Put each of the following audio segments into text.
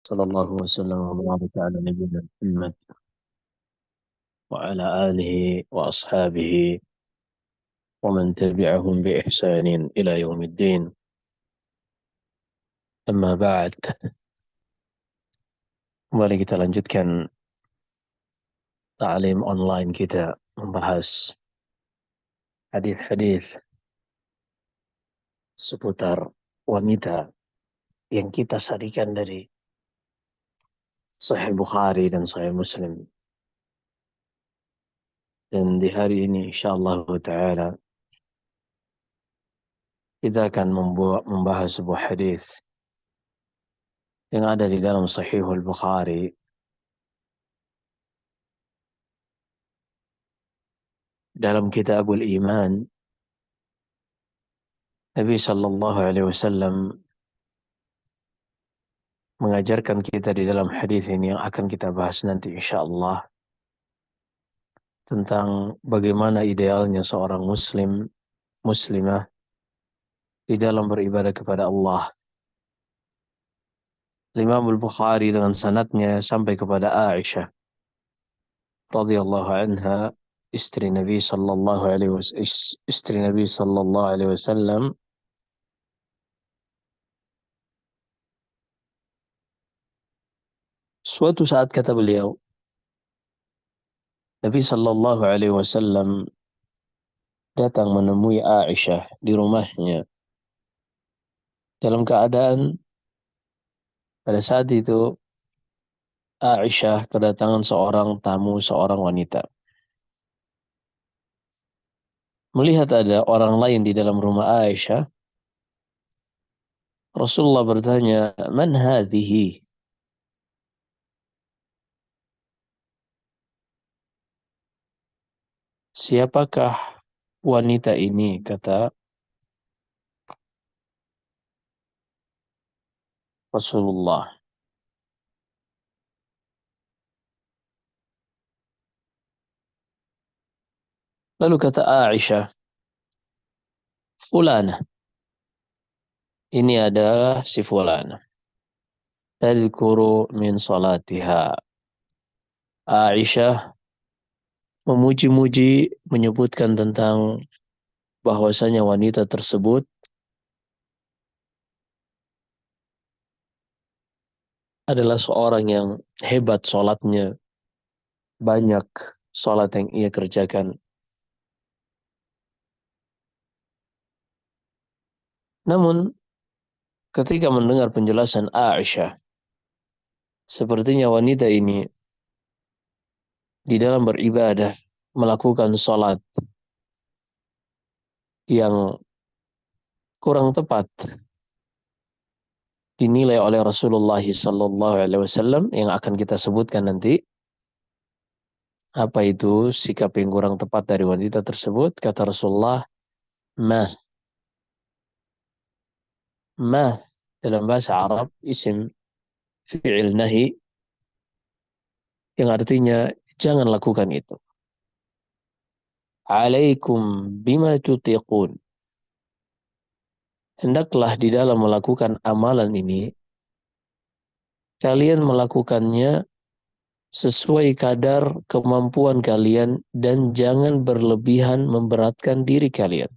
Sallallahu wasallam wa baraka ala nabiyyina Muhammad wa ala alihi wa ashabihi wa man tabi'ahum bi ihsanin ila yaumiddin. Amma ba'd. Kembali kita lanjutkan ta'lim online kita membahas hadis-hadis seputar wanita yang kita sarikan dari Sahih Bukhari dan Sahih Muslim. Dan di hari ini insyaallah ta'ala kita akan membahas sebuah hadis yang ada di dalam Sahihul Bukhari dalam Kitabul Iman. Nabi Sallallahu Alaihi Wasallam mengajarkan kita di dalam hadis ini yang akan kita bahas nanti insyaallah tentang bagaimana idealnya seorang muslimah di dalam beribadah kepada Allah. Imam Al-Bukhari dengan sanadnya sampai kepada Aisyah radhiyallahu anha, istri Nabi Sallallahu Alaihi Wasallam. Suatu saat kata beliau, Nabi Sallallahu Alaihi Wasallam datang menemui Aisyah di rumahnya dalam keadaan pada saat itu Aisyah kedatangan seorang tamu, seorang wanita. Melihat ada orang lain di dalam rumah Aisyah, Rasulullah bertanya, "Man hadhihi?" Siapakah wanita ini? Kata Rasulullah. Lalu kata Aisyah, "Fulana." Ini adalah si Fulana. Tadhkuru min salatiha. Aisyah memuji-muji, menyebutkan tentang bahwasanya wanita tersebut adalah seorang yang hebat sholatnya, banyak sholat yang ia kerjakan. Namun ketika mendengar penjelasan Aisyah, sepertinya wanita ini di dalam beribadah melakukan sholat yang kurang tepat dinilai oleh Rasulullah Sallallahu Alaihi Wasallam yang akan kita sebutkan nanti. Apa itu sikap yang kurang tepat dari wanita tersebut? Kata Rasulullah, mah. Mah dalam bahasa Arab isim fi'il nahi yang artinya jangan lakukan itu. Alaikum bima tutiqun. Hendaklah di dalam melakukan amalan ini kalian melakukannya sesuai kadar kemampuan kalian dan jangan berlebihan memberatkan diri kalian.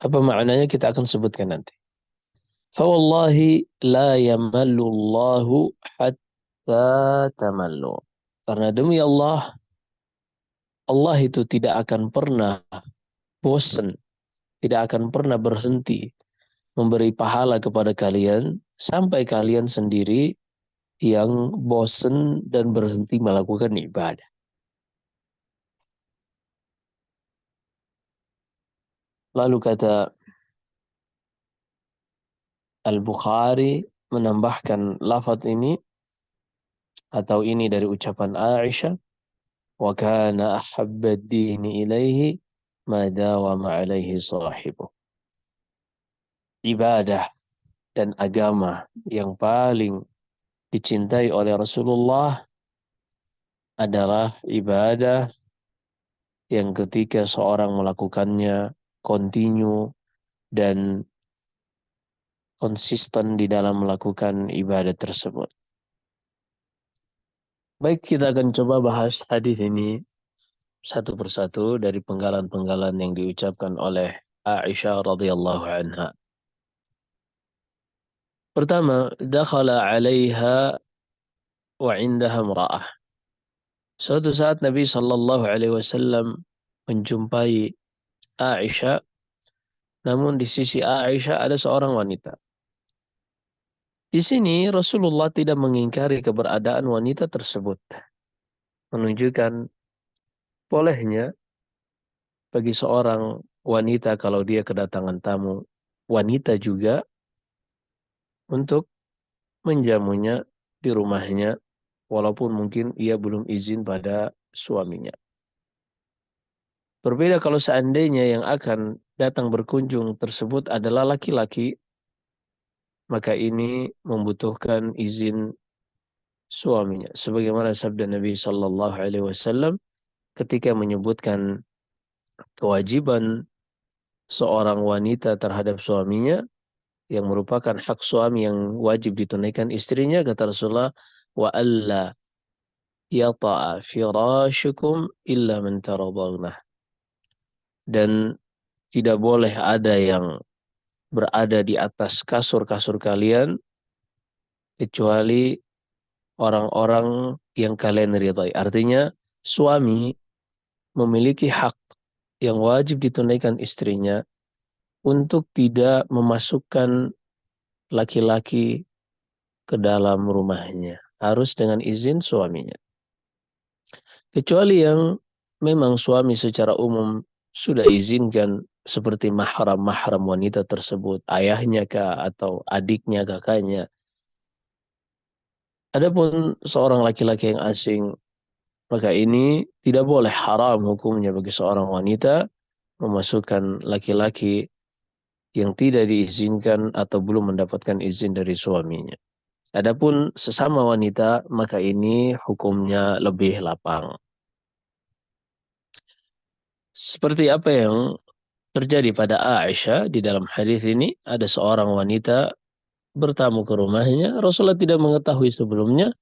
Apa maknanya kita akan sebutkan nanti. Fawallahi la yamallu Allahu hatta tamallu. Karena demi Allah, Allah itu tidak akan pernah bosan, tidak akan pernah berhenti memberi pahala kepada kalian sampai kalian sendiri yang bosan dan berhenti melakukan ibadah. Lalu kata Al-Bukhari menambahkan lafaz ini atau ini dari ucapan Aisyah, wa kana ahabba ad-dini ilaihi ma dawama alaihi sahibu. Ibadah dan agama yang paling dicintai oleh Rasulullah adalah ibadah yang ketika seorang melakukannya kontinu dan konsisten di dalam melakukan ibadah tersebut. Baik, kita akan coba bahas hadis ini satu persatu dari penggalan-penggalan yang diucapkan oleh Aisyah radhiyallahu anha. Pertama, dakhala 'alaiha wa 'indaha imra'ah. Suatu saat Nabi sallallahu alaihi wasallam menjumpai Aisyah, namun di sisi Aisyah ada seorang wanita. Di sini Rasulullah tidak mengingkari keberadaan wanita tersebut, menunjukkan bolehnya bagi seorang wanita kalau dia kedatangan tamu wanita juga untuk menjamunya di rumahnya walaupun mungkin ia belum izin pada suaminya. Berbeda kalau seandainya yang akan datang berkunjung tersebut adalah laki-laki, maka ini membutuhkan izin suaminya. Sebagaimana sabda Nabi Sallallahu Alaihi Wasallam ketika menyebutkan kewajiban seorang wanita terhadap suaminya, yang merupakan hak suami yang wajib ditunaikan istrinya, kata Rasulullah, wa alla yata'a firashukum illa man taradawna. Dan tidak boleh ada yang berada di atas kasur-kasur kalian kecuali orang-orang yang kalian ridhai. Artinya suami memiliki hak yang wajib ditunaikan istrinya untuk tidak memasukkan laki-laki ke dalam rumahnya. Harus dengan izin suaminya. Kecuali yang memang suami secara umum sudah izinkan, seperti mahram-mahram wanita tersebut, ayahnya kah atau adiknya, kakaknya. Adapun seorang laki-laki yang asing, maka ini tidak boleh, haram hukumnya bagi seorang wanita memasukkan laki-laki yang tidak diizinkan atau belum mendapatkan izin dari suaminya. Adapun sesama wanita, maka ini hukumnya lebih lapang. Seperti apa yang terjadi pada Aisyah di dalam hadis ini, ada seorang wanita bertamu ke rumahnya. Rasulullah tidak mengetahui sebelumnya.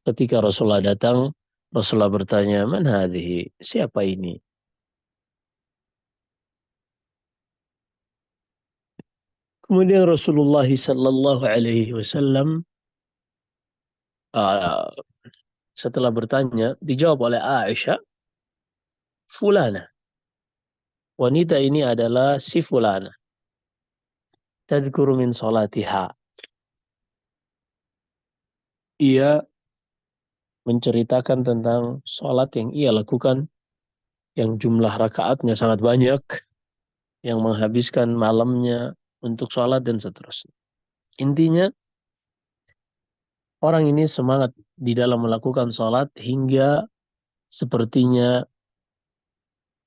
Ketika Rasulullah datang, Rasulullah bertanya, "Man hadhihi?" Siapa ini? Kemudian Rasulullah sallallahu alaihi wasallam uh, setelah bertanya, dijawab oleh Aisyah, "Fulana." Wanita ini adalah si fulana. Tadhkuru min salatiha. Ia menceritakan tentang sholat yang ia lakukan, yang jumlah rakaatnya sangat banyak, yang menghabiskan malamnya untuk sholat dan seterusnya. Intinya, orang ini semangat di dalam melakukan sholat hingga sepertinya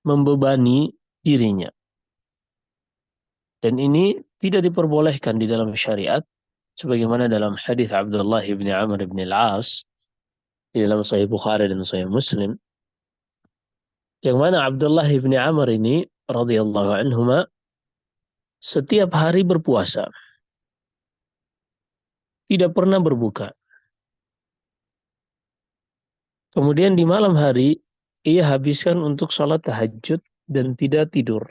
membebani dirinya. Dan ini tidak diperbolehkan di dalam syariat, sebagaimana dalam hadis Abdullah bin Amr bin Al-As di dalam Sahih Bukhari dan Sahih Muslim, yang mana Abdullah bin Amr ini radhiyallahu anhuma setiap hari berpuasa, tidak pernah berbuka. Kemudian di malam hari ia habiskan untuk sholat tahajud dan tidak tidur.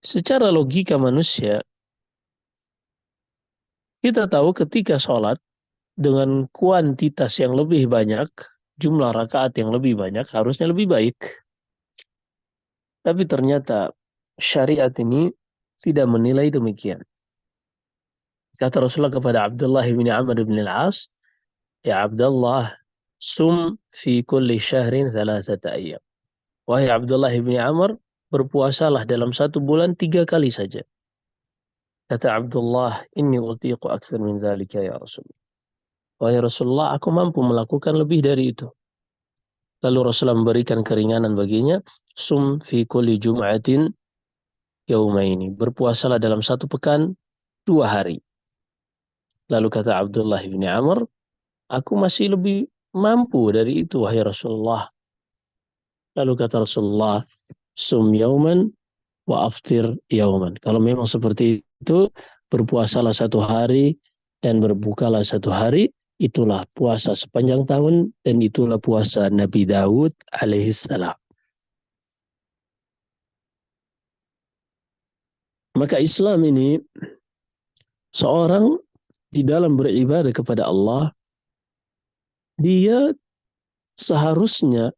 Secara logika manusia, kita tahu ketika sholat dengan kuantitas yang lebih banyak, jumlah rakaat yang lebih banyak, harusnya lebih baik. Tapi ternyata syariat ini tidak menilai demikian. Kata Rasulullah kepada Abdullah bin Amr bin Al-As, "Ya Abdullah, sum fi kulli syahrin thalathata ayyam." Wahai Abdullah bin Amr, berpuasalah dalam satu bulan 3 kali saja. Kata Abdullah, "Inni utiqu akthar min dzalika ya Rasul." Wahai Rasulullah, aku mampu melakukan lebih dari itu. Lalu Rasulullah memberikan keringanan baginya, "Sum fi kulli jum'atin yaumaini." Berpuasalah dalam satu pekan 2 hari. Lalu kata Abdullah bin Amr, aku masih lebih mampu dari itu, wahai Rasulullah. Lalu kata Rasulullah, "Sum yauman wa aftir yauman." Kalau memang seperti itu berpuasalah satu hari dan berbukalah satu hari, itulah puasa sepanjang tahun dan itulah puasa Nabi Daud alaihissalam. Maka Islam ini seorang di dalam beribadah kepada Allah, dia seharusnya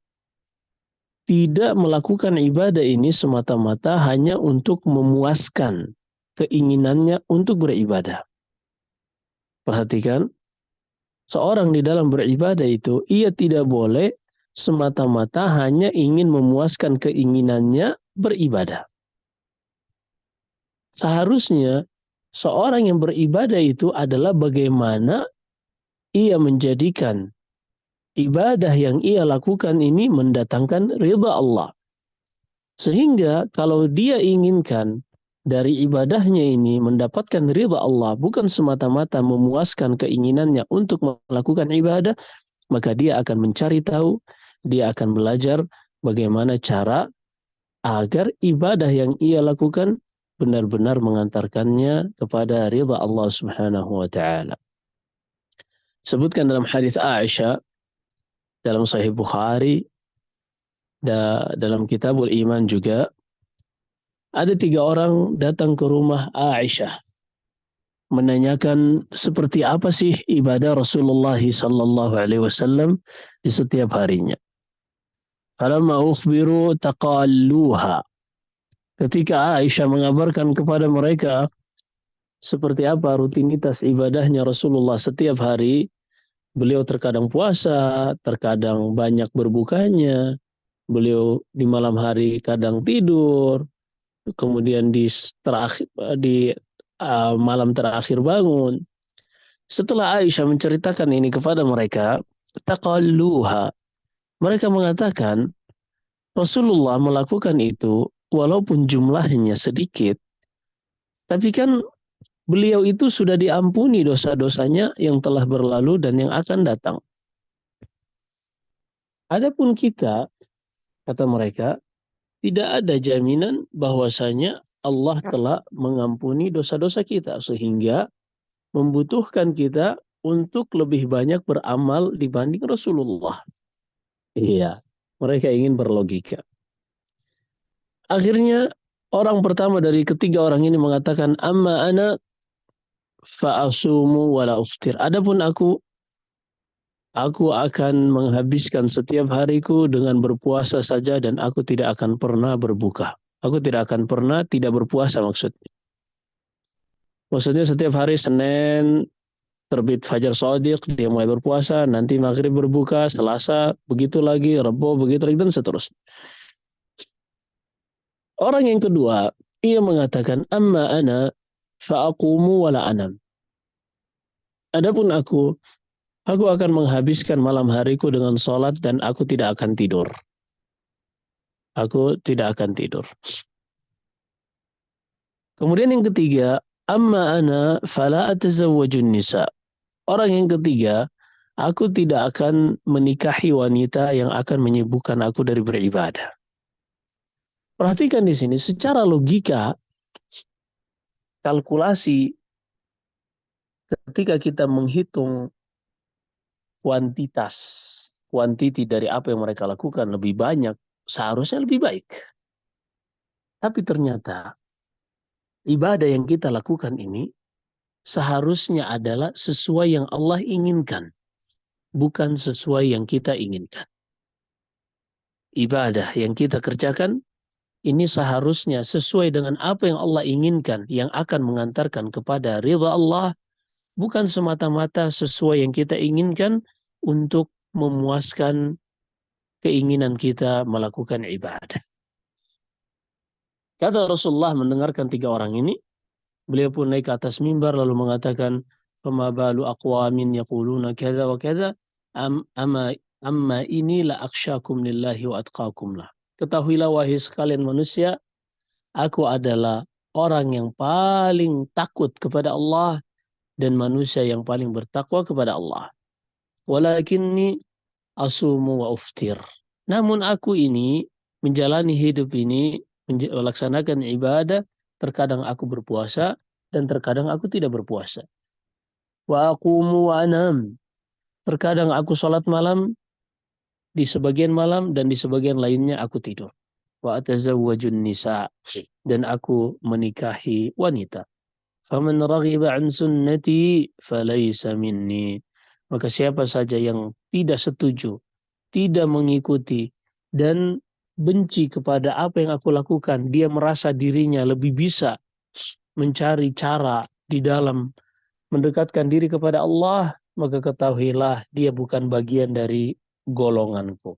tidak melakukan ibadah ini semata-mata hanya untuk memuaskan keinginannya untuk beribadah. Perhatikan, seorang di dalam beribadah itu, ia tidak boleh semata-mata hanya ingin memuaskan keinginannya beribadah. Seharusnya seorang yang beribadah itu adalah bagaimana ia menjadikan ibadah yang ia lakukan ini mendatangkan ridha Allah. Sehingga kalau dia inginkan dari ibadahnya ini mendapatkan ridha Allah, bukan semata-mata memuaskan keinginannya untuk melakukan ibadah, maka dia akan mencari tahu, dia akan belajar bagaimana cara agar ibadah yang ia lakukan benar-benar mengantarkannya kepada ridha Allah Subhanahu wa taala. Sebutkan dalam hadis Aisyah dalam Sahih Bukhari dalam Kitabul Iman juga, ada 3 orang datang ke rumah Aisyah menanyakan seperti apa sih ibadah Rasulullah sallallahu alaihi wasallam di setiap harinya. Falamma ukhbiru taqalluha. Ketika Aisyah mengabarkan kepada mereka seperti apa rutinitas ibadahnya Rasulullah setiap hari, beliau terkadang puasa, terkadang banyak berbukanya, beliau di malam hari kadang tidur, kemudian di malam terakhir bangun. Setelah Aisyah menceritakan ini kepada mereka, taqalluha. Mereka mengatakan Rasulullah melakukan itu walaupun jumlahnya sedikit, tapi kan beliau itu sudah diampuni dosa-dosanya yang telah berlalu dan yang akan datang. Adapun kita, kata mereka, tidak ada jaminan bahwasanya Allah telah mengampuni dosa-dosa kita sehingga membutuhkan kita untuk lebih banyak beramal dibanding Rasulullah. Iya, mereka ingin berlogika. Akhirnya orang pertama dari ketiga orang ini mengatakan, amma ana fa'asumu wala uftir. Adapun aku akan menghabiskan setiap hariku dengan berpuasa saja dan aku tidak akan pernah berbuka. Aku tidak akan pernah tidak berpuasa maksudnya. Maksudnya setiap hari Senin terbit Fajar Shadiq, dia mulai berpuasa, nanti Maghrib berbuka, Selasa, begitu lagi, Rabu, begitu lagi, dan seterusnya. Orang yang kedua, ia mengatakan, amma ana fa'aqumu wala anam. Adapun aku akan menghabiskan malam hariku dengan sholat dan aku tidak akan tidur. Aku tidak akan tidur. Kemudian yang ketiga, amma ana fala atazawwajun nisa. Orang yang ketiga, aku tidak akan menikahi wanita yang akan menyibukkan aku dari beribadah. Perhatikan di sini, secara logika, kalkulasi, ketika kita menghitung kuantiti dari apa yang mereka lakukan lebih banyak, seharusnya lebih baik. Tapi ternyata, ibadah yang kita lakukan ini seharusnya adalah sesuai yang Allah inginkan, bukan sesuai yang kita inginkan. Ibadah yang kita kerjakan ini seharusnya sesuai dengan apa yang Allah inginkan, yang akan mengantarkan kepada ridha Allah, bukan semata-mata sesuai yang kita inginkan untuk memuaskan keinginan kita melakukan ibadah. Kata Rasulullah mendengarkan 3 orang ini, beliau pun naik ke atas mimbar lalu mengatakan, "Fama balu aqwamin yaquluna kadza wa kadza, amma ini la akhsyakum lillahi wa atqakum lah." Ketahuilah wahai sekalian manusia, aku adalah orang yang paling takut kepada Allah dan manusia yang paling bertakwa kepada Allah. Walakinni asumu wa uftir. Namun aku ini menjalani hidup ini, melaksanakan ibadah, terkadang aku berpuasa, dan terkadang aku tidak berpuasa. Wa aqumu wa anam. Terkadang aku sholat malam di sebagian malam dan di sebagian lainnya aku tidur. Wa atazawwajun nisa, dan aku menikahi wanita. Faman raghiba an sunnati falaysa minni. Maka siapa saja yang tidak setuju, tidak mengikuti dan benci kepada apa yang aku lakukan, dia merasa dirinya lebih bisa mencari cara di dalam mendekatkan diri kepada Allah, maka ketahuilah dia bukan bagian dari golonganku.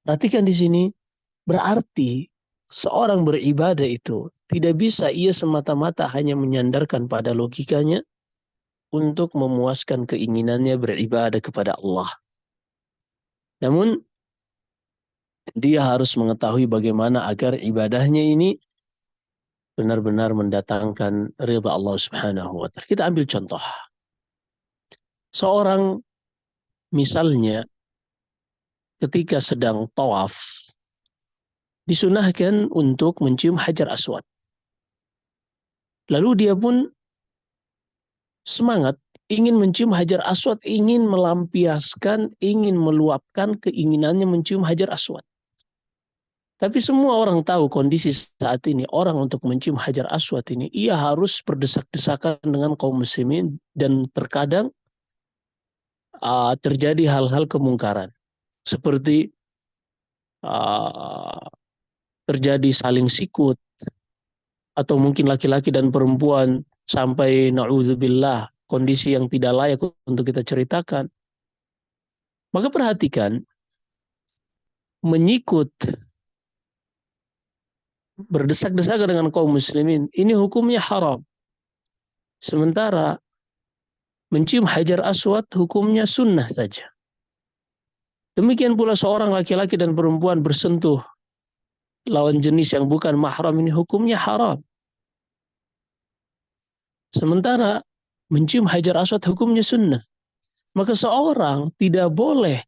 Perhatikan di sini, berarti seorang beribadah itu tidak bisa ia semata-mata hanya menyandarkan pada logikanya untuk memuaskan keinginannya beribadah kepada Allah. Namun dia harus mengetahui bagaimana agar ibadahnya ini benar-benar mendatangkan ridha Allah Subhanahu wa taala. Kita ambil contoh. Seorang misalnya ketika sedang tawaf disunahkan untuk mencium Hajar Aswad. Lalu dia pun semangat ingin mencium Hajar Aswad, ingin melampiaskan, ingin meluapkan keinginannya mencium Hajar Aswad. Tapi semua orang tahu kondisi saat ini, orang untuk mencium Hajar Aswad ini, ia harus berdesak-desakan dengan kaum muslimin dan terkadang terjadi hal-hal kemungkaran. Seperti uh, terjadi saling sikut, atau mungkin laki-laki dan perempuan sampai na'udzubillah kondisi yang tidak layak untuk kita ceritakan. Maka perhatikan, menyikut, berdesak-desakan dengan kaum muslimin, ini hukumnya haram. Sementara mencium Hajar Aswad hukumnya sunnah saja. Demikian pula seorang laki-laki dan perempuan bersentuh lawan jenis yang bukan mahram, ini hukumnya haram. Sementara mencium Hajar Aswad hukumnya sunnah. Maka seorang tidak boleh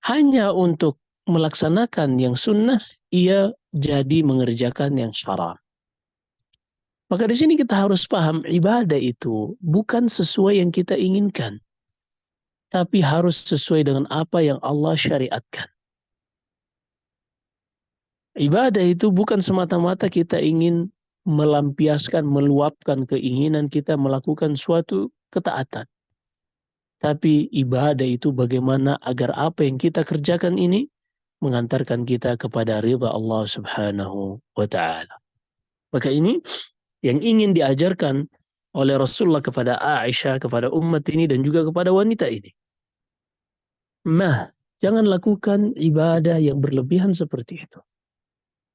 hanya untuk melaksanakan yang sunnah, ia jadi mengerjakan yang haram. Maka di sini kita harus paham, ibadah itu bukan sesuai yang kita inginkan, tapi harus sesuai dengan apa yang Allah syariatkan. Ibadah itu bukan semata-mata kita ingin melampiaskan, meluapkan keinginan kita melakukan suatu ketaatan. Tapi ibadah itu bagaimana agar apa yang kita kerjakan ini mengantarkan kita kepada ridha Allah Subhanahu wa ta'ala. Maka ini yang ingin diajarkan oleh Rasulullah kepada Aisyah, kepada umat ini dan juga kepada wanita ini. Jangan lakukan ibadah yang berlebihan seperti itu.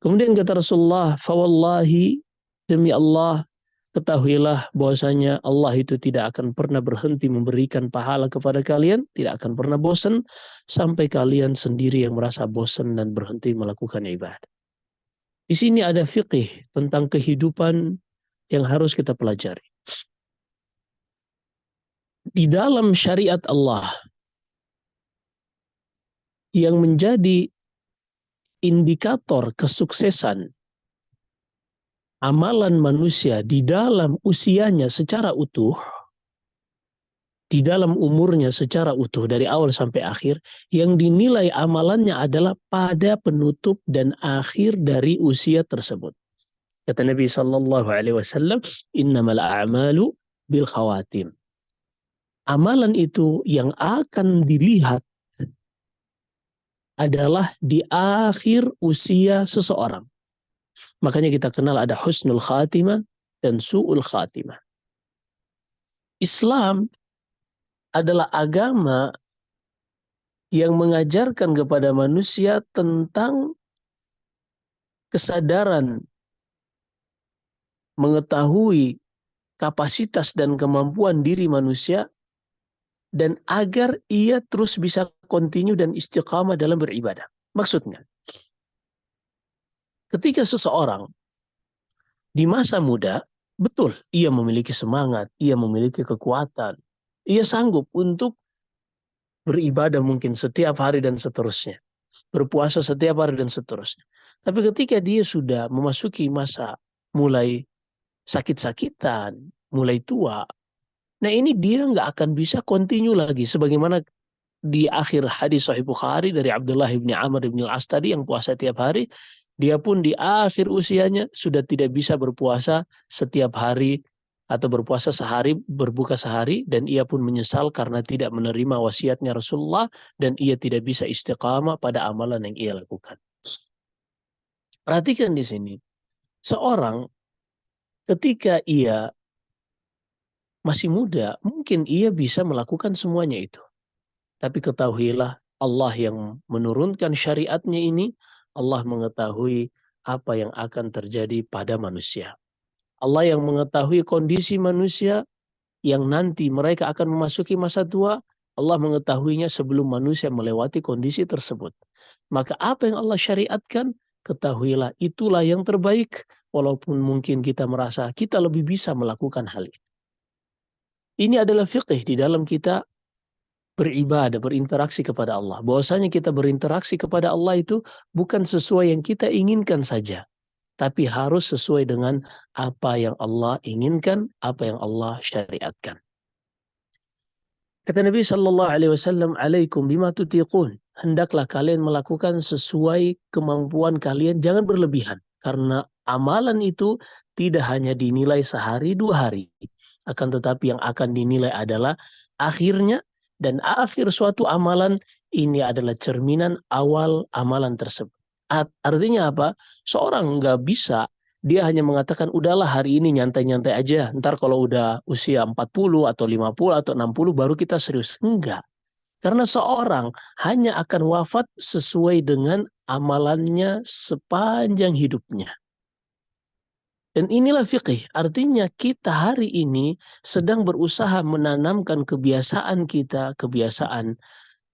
Kemudian kata Rasulullah, fawallahi, demi Allah, ketahuilah bahwasanya Allah itu tidak akan pernah berhenti memberikan pahala kepada kalian, tidak akan pernah bosan sampai kalian sendiri yang merasa bosan dan berhenti melakukan ibadah. Di sini ada fiqih tentang kehidupan yang harus kita pelajari. Di dalam syariat Allah yang menjadi indikator kesuksesan amalan manusia di dalam usianya secara utuh, di dalam umurnya secara utuh dari awal sampai akhir, yang dinilai amalannya adalah pada penutup dan akhir dari usia tersebut. Kata Nabi sallallahu alaihi wasallam, "Innamal a'malu bil khawatim." Amalan itu yang akan dilihat adalah di akhir usia seseorang. Makanya kita kenal ada husnul khatimah dan su'ul khatimah. Islam adalah agama yang mengajarkan kepada manusia tentang kesadaran mengetahui kapasitas dan kemampuan diri manusia dan agar ia terus bisa kontinu dan istiqamah dalam beribadah. Maksudnya, ketika seseorang di masa muda, betul, ia memiliki semangat, ia memiliki kekuatan, ia sanggup untuk beribadah mungkin setiap hari dan seterusnya, berpuasa setiap hari dan seterusnya. Tapi ketika dia sudah memasuki masa mulai sakit-sakitan, mulai tua. Nah ini dia nggak akan bisa continue lagi. Sebagaimana di akhir hadis Sahih Bukhari dari Abdullah bin Amr bin Al-As tadi yang puasa tiap hari, dia pun di akhir usianya sudah tidak bisa berpuasa setiap hari atau berpuasa sehari, berbuka sehari, dan ia pun menyesal karena tidak menerima wasiatnya Rasulullah dan ia tidak bisa istiqamah pada amalan yang ia lakukan. Perhatikan di sini, seorang ketika ia masih muda, mungkin ia bisa melakukan semuanya itu. Tapi ketahuilah Allah yang menurunkan syariatnya ini, Allah mengetahui apa yang akan terjadi pada manusia. Allah yang mengetahui kondisi manusia yang nanti mereka akan memasuki masa tua, Allah mengetahuinya sebelum manusia melewati kondisi tersebut. Maka apa yang Allah syariatkan, ketahuilah itulah yang terbaik, walaupun mungkin kita merasa kita lebih bisa melakukan hal itu. Ini adalah fiqih di dalam kita beribadah, berinteraksi kepada Allah. Bahwasanya kita berinteraksi kepada Allah itu bukan sesuai yang kita inginkan saja, tapi harus sesuai dengan apa yang Allah inginkan, apa yang Allah syariatkan. Kata Nabi Shallallahu Alaihi Wasallam, "Alaikum bima tutiqun." Hendaklah kalian melakukan sesuai kemampuan kalian, jangan berlebihan. Karena amalan itu tidak hanya dinilai sehari dua hari, akan tetapi yang akan dinilai adalah akhirnya, dan akhir suatu amalan ini adalah cerminan awal amalan tersebut. Artinya apa? Seorang nggak bisa dia hanya mengatakan, udahlah hari ini nyantai-nyantai aja. Ntar kalau udah usia 40 atau 50 atau 60 baru kita serius. Enggak. Karena seorang hanya akan wafat sesuai dengan amalannya sepanjang hidupnya. Dan inilah fiqih. Artinya kita hari ini sedang berusaha menanamkan kebiasaan kita, kebiasaan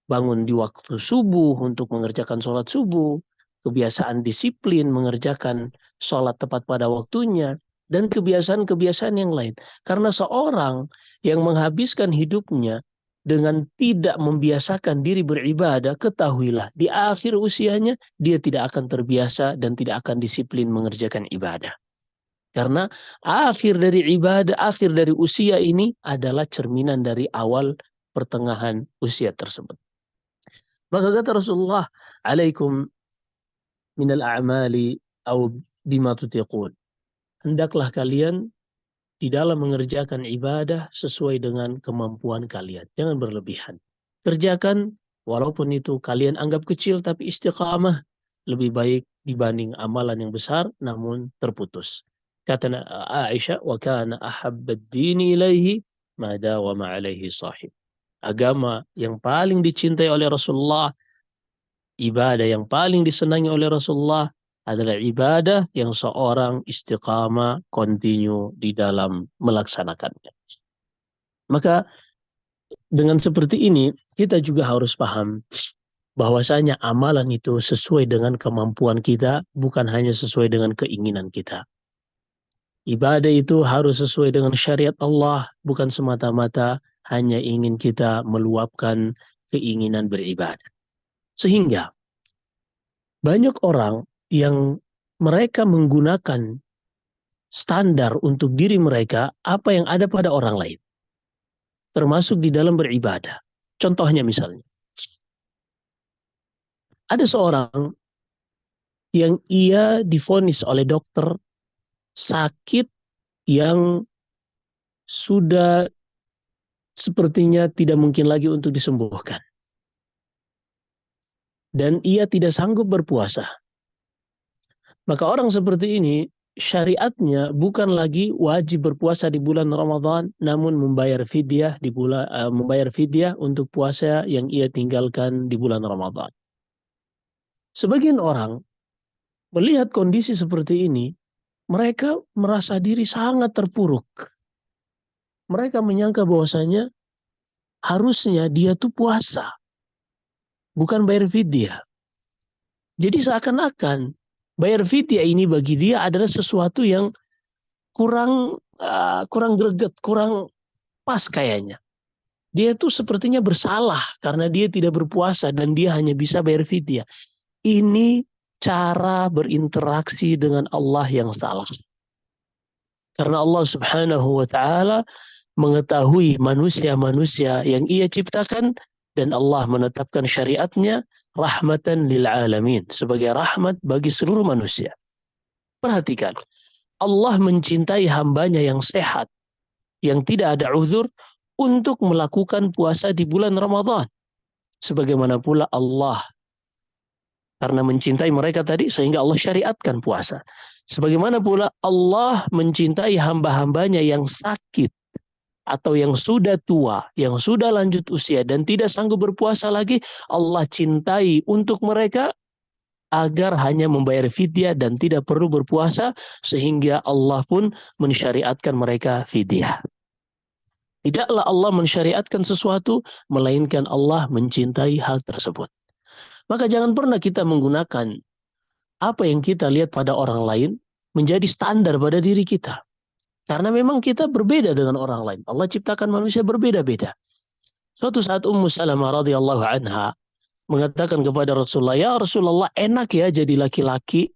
bangun di waktu subuh untuk mengerjakan sholat subuh, kebiasaan disiplin mengerjakan sholat tepat pada waktunya, dan kebiasaan-kebiasaan yang lain. Karena seorang yang menghabiskan hidupnya dengan tidak membiasakan diri beribadah, ketahuilah di akhir usianya dia tidak akan terbiasa dan tidak akan disiplin mengerjakan ibadah. Karena akhir dari ibadah, akhir dari usia ini adalah cerminan dari awal pertengahan usia tersebut. Maka kata Rasulullah, "Alaikum minal a'mali au bima tutiqun." Hendaklah kalian di dalam mengerjakan ibadah sesuai dengan kemampuan kalian. Jangan berlebihan. Kerjakan walaupun itu kalian anggap kecil, tapi istiqamah lebih baik dibanding amalan yang besar namun terputus. Kata Aisyah, "Wa kana ahabbad dini ilaihi ma dawama alaihi sahib." Agama yang paling dicintai oleh Rasulullah, ibadah yang paling disenangi oleh Rasulullah adalah ibadah yang seorang istiqamah, continue di dalam melaksanakannya. Maka dengan seperti ini, kita juga harus paham bahwasanya amalan itu sesuai dengan kemampuan kita, bukan hanya sesuai dengan keinginan kita. Ibadah itu harus sesuai dengan syariat Allah, bukan semata-mata hanya ingin kita meluapkan keinginan beribadah. Sehingga banyak orang yang mereka menggunakan standar untuk diri mereka apa yang ada pada orang lain, termasuk di dalam beribadah. Contohnya misalnya, ada seorang yang ia divonis oleh dokter sakit yang sudah sepertinya tidak mungkin lagi untuk disembuhkan. Dan ia tidak sanggup berpuasa. Maka orang seperti ini syariatnya bukan lagi wajib berpuasa di bulan Ramadan, namun membayar fidyah untuk puasa yang ia tinggalkan di bulan Ramadan. Sebagian orang melihat kondisi seperti ini, mereka merasa diri sangat terpuruk. Mereka menyangka bahwasanya harusnya dia tuh puasa, bukan bayar fidyah. Jadi seakan-akan bayar fidyah ini bagi dia adalah sesuatu yang kurang greget, kurang pas kayaknya. Dia tuh sepertinya bersalah karena dia tidak berpuasa dan dia hanya bisa bayar fidyah. Ini cara berinteraksi dengan Allah yang salah. Karena Allah Subhanahu wa taala mengetahui manusia-manusia yang Ia ciptakan, dan Allah menetapkan syariatnya rahmatan lil alamin, sebagai rahmat bagi seluruh manusia. Perhatikan, Allah mencintai hambanya yang sehat, yang tidak ada uzur, untuk melakukan puasa di bulan Ramadan. Sebagaimana pula Allah, karena mencintai mereka tadi, sehingga Allah syariatkan puasa. Sebagaimana pula Allah mencintai hamba-hambanya yang sakit, atau yang sudah tua, yang sudah lanjut usia, dan tidak sanggup berpuasa lagi, Allah cintai untuk mereka agar hanya membayar fidyah dan tidak perlu berpuasa, sehingga Allah pun mensyariatkan mereka fidyah. Tidaklah Allah mensyariatkan sesuatu, melainkan Allah mencintai hal tersebut. Maka jangan pernah kita menggunakan apa yang kita lihat pada orang lain menjadi standar pada diri kita. Karena memang kita berbeda dengan orang lain. Allah ciptakan manusia berbeda-beda. Suatu saat Ummu Salamah radhiyallahu anha mengatakan kepada Rasulullah, "Ya Rasulullah, enak ya jadi laki-laki,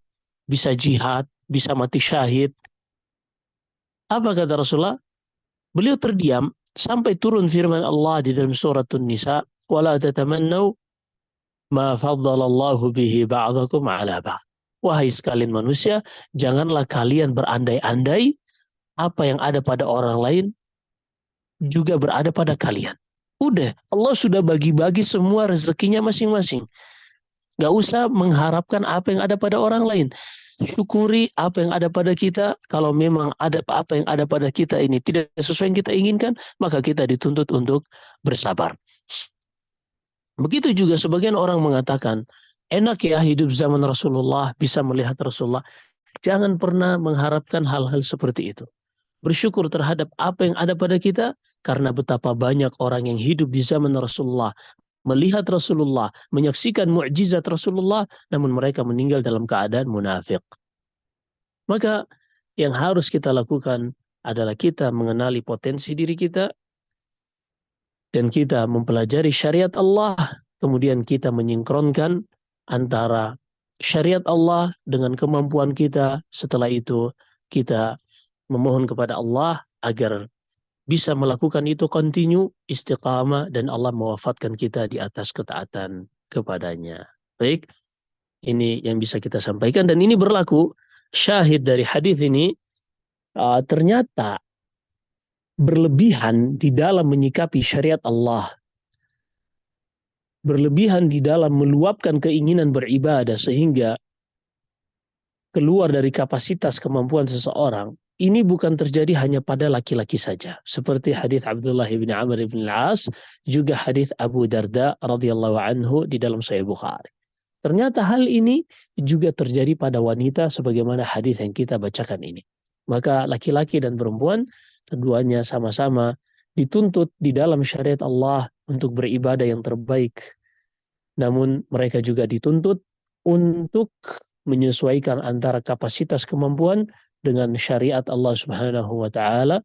bisa jihad, bisa mati syahid." Apa kata Rasulullah? Beliau terdiam sampai turun firman Allah di dalam surat An-Nisa, "Wala tatamannaw ma faddalallahu bihi ba'dakum 'ala ba'd." Wahai sekalian manusia, janganlah kalian berandai-andai apa yang ada pada orang lain juga berada pada kalian. Udah, Allah sudah bagi-bagi semua rezekinya masing-masing. Gak usah mengharapkan apa yang ada pada orang lain. Syukuri apa yang ada pada kita. Kalau memang ada apa yang ada pada kita ini tidak sesuai yang kita inginkan, maka kita dituntut untuk bersabar. Begitu juga sebagian orang mengatakan, enak ya hidup zaman Rasulullah, bisa melihat Rasulullah. Jangan pernah mengharapkan hal-hal seperti itu. Bersyukur terhadap apa yang ada pada kita, karena betapa banyak orang yang hidup di zaman Rasulullah, melihat Rasulullah, menyaksikan mukjizat Rasulullah, namun mereka meninggal dalam keadaan munafik. Maka yang harus kita lakukan adalah kita mengenali potensi diri kita, dan kita mempelajari syariat Allah, kemudian kita menyingkronkan antara syariat Allah dengan kemampuan kita. Setelah itu kita memohon kepada Allah agar bisa melakukan itu kontinu, istiqamah, dan Allah mewafatkan kita di atas ketaatan kepadanya. Baik, ini yang bisa kita sampaikan, dan ini berlaku syahid dari hadis ini. Ternyata berlebihan di dalam menyikapi syariat Allah, berlebihan di dalam meluapkan keinginan beribadah sehingga keluar dari kapasitas kemampuan seseorang, ini bukan terjadi hanya pada laki-laki saja. Seperti hadis Abdullah bin Amr bin Al-As, juga hadis Abu Darda radhiyallahu anhu di dalam Sahih Bukhari. Ternyata hal ini juga terjadi pada wanita sebagaimana hadis yang kita bacakan ini. Maka laki-laki dan perempuan keduanya sama-sama dituntut di dalam syariat Allah untuk beribadah yang terbaik. Namun mereka juga dituntut untuk menyesuaikan antara kapasitas kemampuan dengan syariat Allah Subhanahu wa taala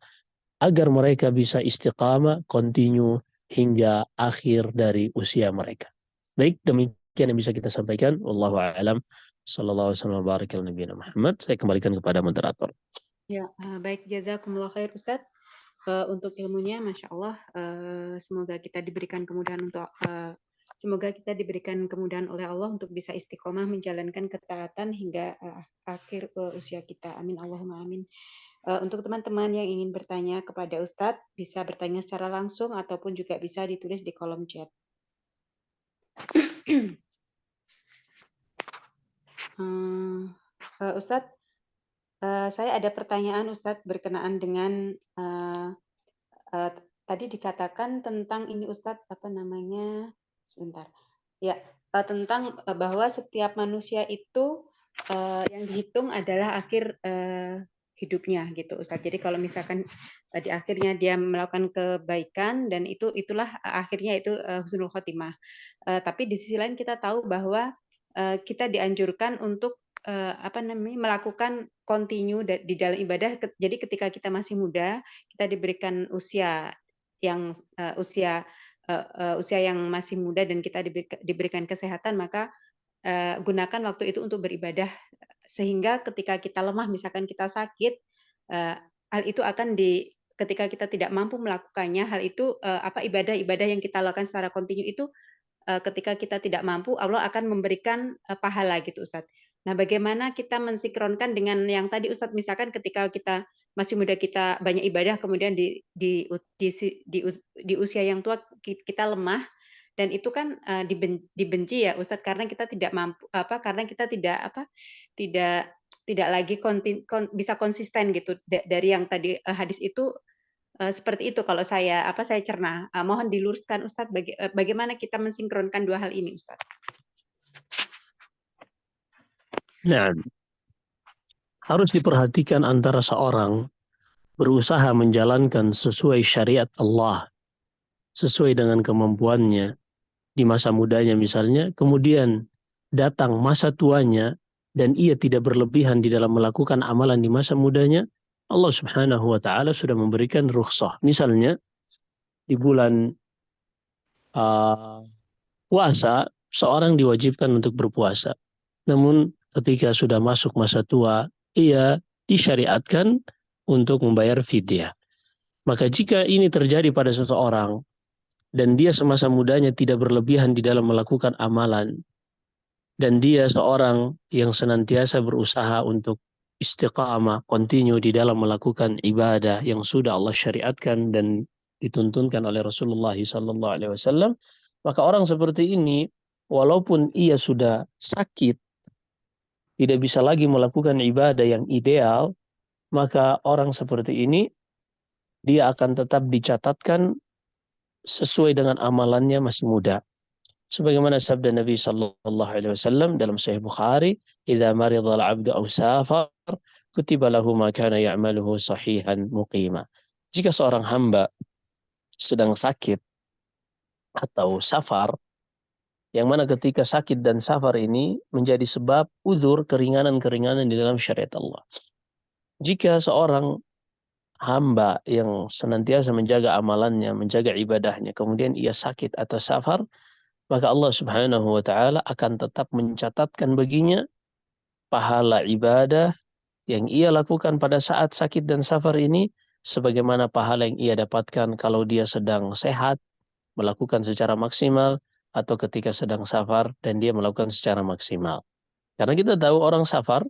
agar mereka bisa istiqamah, kontinu hingga akhir dari usia mereka. Baik, demikian yang bisa kita sampaikan. Wallahu a'lam. Sallallahu alaihi wasallam barik ala nabiyina Muhammad. Saya kembalikan kepada moderator. Ya, baik, jazakumullah khair Ustadz untuk ilmunya, Masya Allah. Semoga kita diberikan kemudahan semoga kita diberikan kemudahan oleh Allah untuk bisa istiqomah menjalankan ketaatan hingga akhir usia kita. Amin Allahumma amin. Untuk teman-teman yang ingin bertanya kepada Ustadz, bisa bertanya secara langsung ataupun juga bisa ditulis di kolom chat. Ustadz, saya ada pertanyaan Ustadz berkenaan dengan tadi dikatakan tentang ini Ustadz, apa namanya? Sebentar. Ya, tentang bahwa setiap manusia itu yang dihitung adalah akhir hidupnya gitu Ustadz. Jadi kalau misalkan di akhirnya dia melakukan kebaikan dan itulah akhirnya itu husnul khotimah. Tapi di sisi lain kita tahu bahwa kita dianjurkan untuk melakukan continue di dalam ibadah. Jadi ketika kita masih muda, kita diberikan usia yang usia yang masih muda dan kita diberikan kesehatan, maka gunakan waktu itu untuk beribadah, sehingga ketika kita lemah, misalkan kita sakit, hal itu akan ketika kita tidak mampu melakukannya, hal itu ibadah-ibadah yang kita lakukan secara kontinu itu ketika kita tidak mampu, Allah akan memberikan pahala gitu Ustadz. Nah, bagaimana kita mensinkronkan dengan yang tadi Ustadz, misalkan ketika kita masih muda kita banyak ibadah, kemudian di usia yang tua kita lemah, dan itu kan dibenci ya Ustadz, karena kita tidak mampu karena kita tidak tidak lagi bisa konsisten gitu dari yang tadi hadis itu. Seperti itu kalau saya cerna. Mohon diluruskan Ustadz, bagaimana kita mensinkronkan dua hal ini Ustadz? Nah, harus diperhatikan antara seorang berusaha menjalankan sesuai syariat Allah, sesuai dengan kemampuannya di masa mudanya misalnya, kemudian datang masa tuanya dan ia tidak berlebihan di dalam melakukan amalan di masa mudanya, Allah Subhanahu wa taala sudah memberikan rukhsah. Misalnya di bulan uh, puasa, seorang diwajibkan untuk berpuasa. Namun ketika sudah masuk masa tua, ia disyariatkan untuk membayar fidyah. Maka jika ini terjadi pada seseorang dan dia semasa mudanya tidak berlebihan di dalam melakukan amalan, dan dia seorang yang senantiasa berusaha untuk istiqamah, continue di dalam melakukan ibadah yang sudah Allah syariatkan dan dituntunkan oleh Rasulullah SAW, maka orang seperti ini, walaupun ia sudah sakit, tidak bisa lagi melakukan ibadah yang ideal, maka orang seperti ini, dia akan tetap dicatatkan sesuai dengan amalannya masih muda. Sebagaimana sabda Nabi sallallahu alaihi wasallam dalam Sahih Bukhari, "Idza marida al-'abdu aw safar, kutiba lahu ma kana ya'maluhu sahihan muqima." Jika seorang hamba sedang sakit atau safar, yang mana ketika sakit dan safar ini menjadi sebab uzur keringanan-keringanan di dalam syariat Allah. Jika seorang hamba yang senantiasa menjaga amalannya, menjaga ibadahnya, kemudian ia sakit atau safar, maka Allah Subhanahu wa taala akan tetap mencatatkan baginya pahala ibadah yang ia lakukan pada saat sakit dan safar ini sebagaimana pahala yang ia dapatkan kalau dia sedang sehat, melakukan secara maksimal, atau ketika sedang safar dan dia melakukan secara maksimal. Karena kita tahu orang safar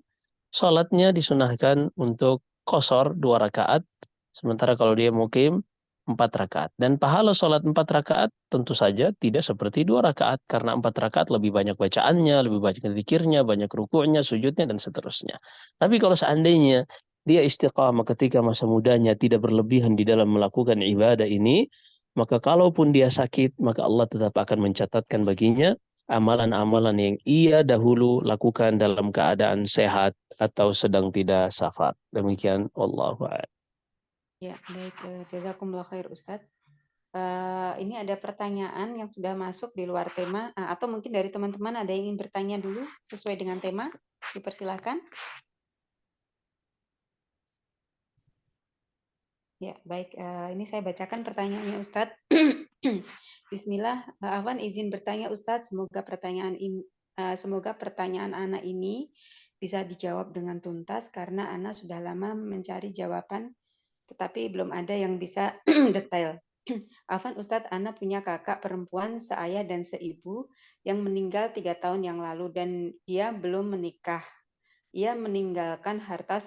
sholatnya disunahkan untuk qashar 2 rakaat, sementara kalau dia mukim 4 rakaat. Dan pahala sholat 4 rakaat tentu saja tidak seperti 2 rakaat, karena 4 rakaat lebih banyak bacaannya, lebih banyak zikirnya, banyak rukuknya, sujudnya, dan seterusnya. Tapi kalau seandainya dia istiqamah ketika masa mudanya tidak berlebihan di dalam melakukan ibadah ini, maka kalaupun dia sakit, maka Allah tetap akan mencatatkan baginya amalan-amalan yang ia dahulu lakukan dalam keadaan sehat atau sedang tidak safar. Demikian wallahu a'lam. Ya, baik. Jazakumullah khair Ustadz. Ini ada pertanyaan yang sudah masuk di luar tema, atau mungkin dari teman-teman ada yang ingin bertanya dulu sesuai dengan tema, dipersilakan. Ya, baik. Ini saya bacakan pertanyaannya Ustadz. Bismillah, Afwan izin bertanya Ustadz, semoga pertanyaan Ana ini bisa dijawab dengan tuntas karena Ana sudah lama mencari jawaban tetapi belum ada yang bisa detail. Afwan Ustadz, Ana punya kakak perempuan seayah dan seibu yang meninggal 3 tahun yang lalu dan dia belum menikah. Ia meninggalkan harta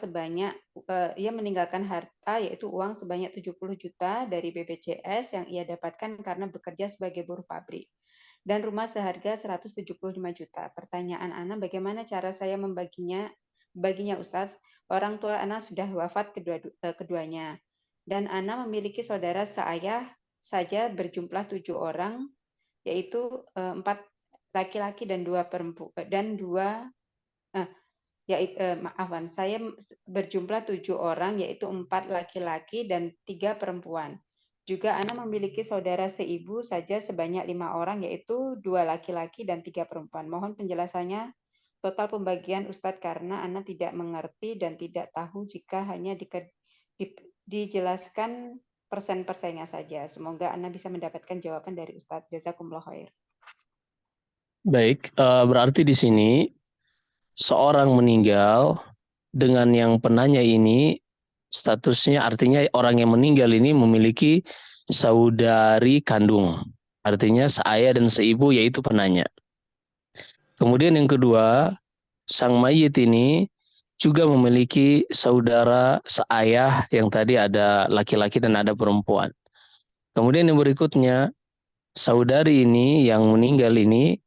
yaitu uang sebanyak 70 juta dari BPJS yang ia dapatkan karena bekerja sebagai buruh pabrik dan rumah seharga 175 juta. Pertanyaan Ana, bagaimana cara saya baginya Ustadz? Orang tua Ana sudah wafat keduanya dan Ana memiliki saudara seayah saja berjumlah 7 orang, yaitu 4 laki-laki dan 2 perempuan dan 2 maafan, saya berjumlah 7 orang, yaitu 4 laki-laki dan 3 perempuan. Juga Ana memiliki saudara seibu saja sebanyak 5 orang, yaitu 2 laki-laki dan 3 perempuan. Mohon penjelasannya total pembagian Ustadz karena Ana tidak mengerti dan tidak tahu jika hanya dijelaskan persen-persennya saja. Semoga Ana bisa mendapatkan jawaban dari Ustadz. Jazakumullah khair. Baik, berarti di sini seorang meninggal dengan yang penanya ini Statusnya artinya orang yang meninggal ini memiliki saudari kandung. Artinya seayah dan seibu yaitu penanya. Kemudian yang kedua, sang mayit ini juga memiliki saudara seayah yang tadi ada laki-laki dan ada perempuan. Kemudian yang berikutnya, saudari ini yang meninggal ini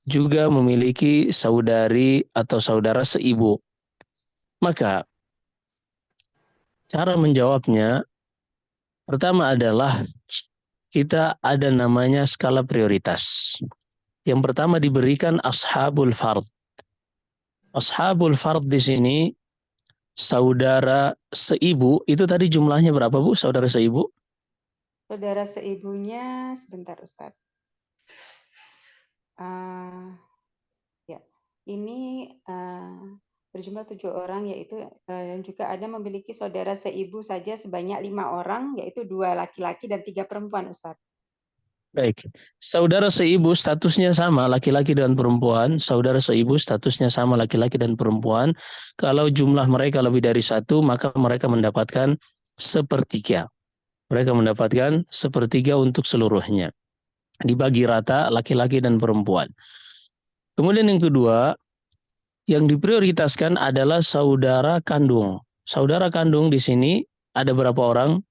juga memiliki saudari atau saudara seibu. Maka cara menjawabnya pertama adalah kita ada namanya skala prioritas. Yang pertama diberikan ashabul fard. Ashabul fard di sini saudara seibu, itu tadi jumlahnya berapa Bu, saudara seibu? Saudara seibunya, sebentar Ustadz. Ya, ini berjumlah 7 orang, yaitu dan juga ada memiliki saudara seibu saja sebanyak 5 orang, yaitu 2 laki-laki dan 3 perempuan, Ustadz. Baik, saudara seibu statusnya sama laki-laki dan perempuan. Saudara seibu statusnya sama laki-laki dan perempuan. Kalau jumlah mereka lebih dari satu, maka mereka mendapatkan sepertiga. Mereka mendapatkan sepertiga untuk seluruhnya. Dibagi rata laki-laki dan perempuan. Kemudian yang kedua, yang diprioritaskan adalah saudara kandung. Saudara kandung di sini ada berapa orang?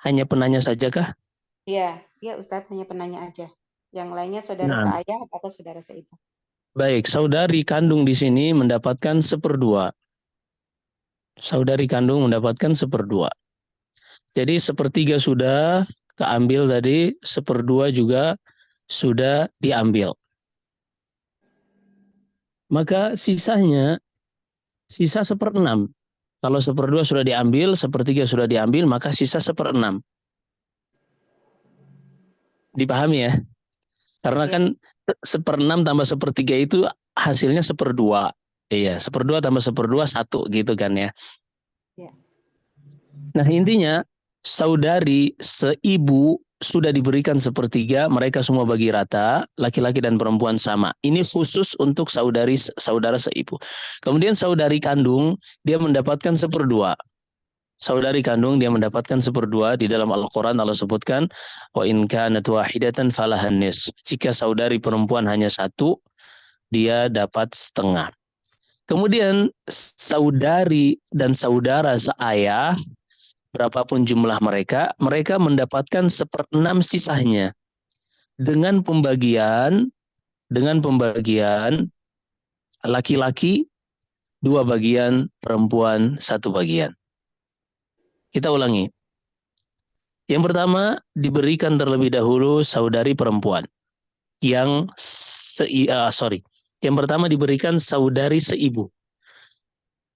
Hanya penanya sajakah? Iya, iya Ustadz, hanya penanya aja. Yang lainnya saudara Nah, seayah atau saudara seibu. baik, saudari kandung di sini mendapatkan seperdua. Saudari kandung mendapatkan seperdua. Jadi sepertiga sudah keambil tadi, seperdua juga sudah diambil. Maka sisanya, sisa seperenam. Kalau seperdua sudah diambil, sepertiga sudah diambil, maka sisa seperenam. Dipahami ya? Karena Ya, kan seperenam tambah sepertiga itu hasilnya seperdua. Iya, seperdua tambah seperdua satu gitu kan ya. ya. Nah intinya saudari seibu sudah diberikan sepertiga, mereka semua bagi rata, laki-laki dan perempuan sama. Ini khusus untuk saudara seibu. Kemudian saudari kandung dia mendapatkan seperdua. Saudari kandung dia mendapatkan seperdua. Di dalam Al-Quran Allah sebutkan wa in kanat wahidatan falahan nis. Jika saudari perempuan hanya satu, dia dapat setengah. Kemudian saudari dan saudara seayah berapapun jumlah mereka, mereka mendapatkan seperenam sisanya dengan pembagian laki-laki dua bagian, perempuan satu bagian. Kita ulangi. Yang pertama diberikan terlebih dahulu saudari perempuan yang Yang pertama diberikan saudari seibu.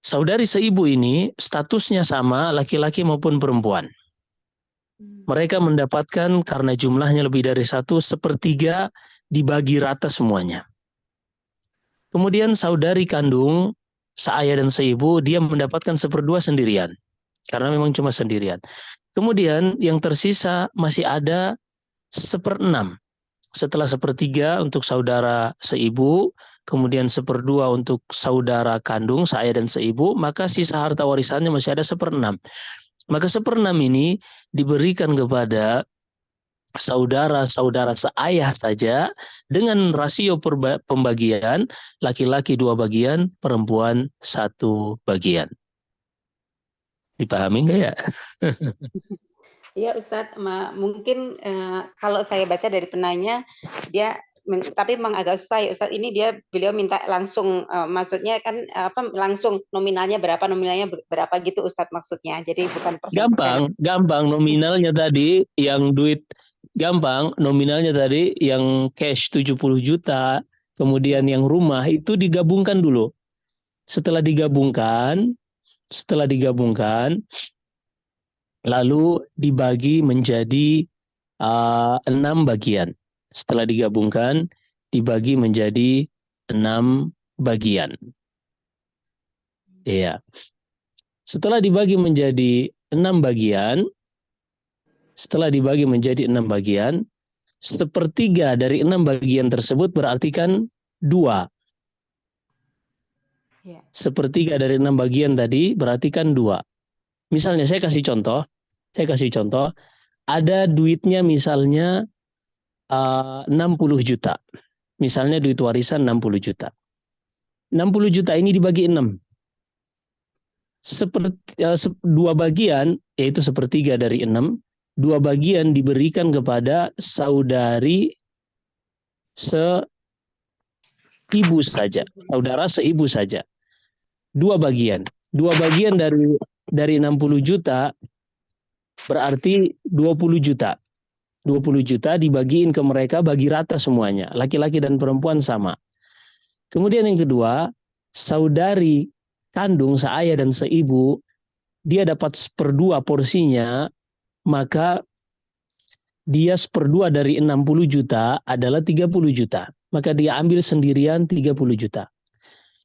Saudari seibu ini statusnya sama laki-laki maupun perempuan. Mereka mendapatkan karena jumlahnya lebih dari satu, sepertiga dibagi rata semuanya. Kemudian saudari kandung, seayah dan seibu, dia mendapatkan seperdua sendirian. Karena memang cuma sendirian. Kemudian yang tersisa masih ada seperenam. Setelah sepertiga untuk saudara seibu, kemudian seperdua untuk saudara kandung, seayah dan seibu, maka sisa harta warisannya masih ada seperenam. Maka seperenam ini diberikan kepada saudara-saudara seayah saja dengan rasio pembagian laki-laki 2 bagian, perempuan 1 bagian. Dipahami nggak ya? Iya Ustadz, mungkin kalau saya baca dari penanya, dia tapi memang agak susah ya Ustadz. Ini beliau minta langsung, maksudnya kan langsung nominalnya berapa gitu Ustadz maksudnya. Jadi bukan persen-persen. Gampang nominalnya tadi yang duit gampang, nominalnya tadi yang cash 70 juta, kemudian yang rumah itu digabungkan dulu. Setelah digabungkan lalu dibagi menjadi 6 bagian. Setelah digabungkan, dibagi menjadi 6 bagian. Iya. Setelah dibagi menjadi 6 bagian, sepertiga dari 6 bagian tersebut berarti kan 2. Ya. Sepertiga dari 6 bagian tadi berarti kan 2. Misalnya saya kasih contoh, ada duitnya misalnya 60 juta. Misalnya duit warisan 60 juta. 60 juta ini dibagi 6. Dua bagian, yaitu sepertiga dari 6, dua bagian diberikan kepada saudari seibu saja. Saudara seibu saja. Dua bagian. Dua bagian dari 60 juta berarti 20 juta. 20 juta dibagiin ke mereka, bagi rata semuanya. Laki-laki dan perempuan sama. Kemudian yang kedua, saudari kandung seayah dan seibu, dia dapat seperdua porsinya, maka dia seperdua dari 60 juta adalah 30 juta. Maka dia ambil sendirian 30 juta.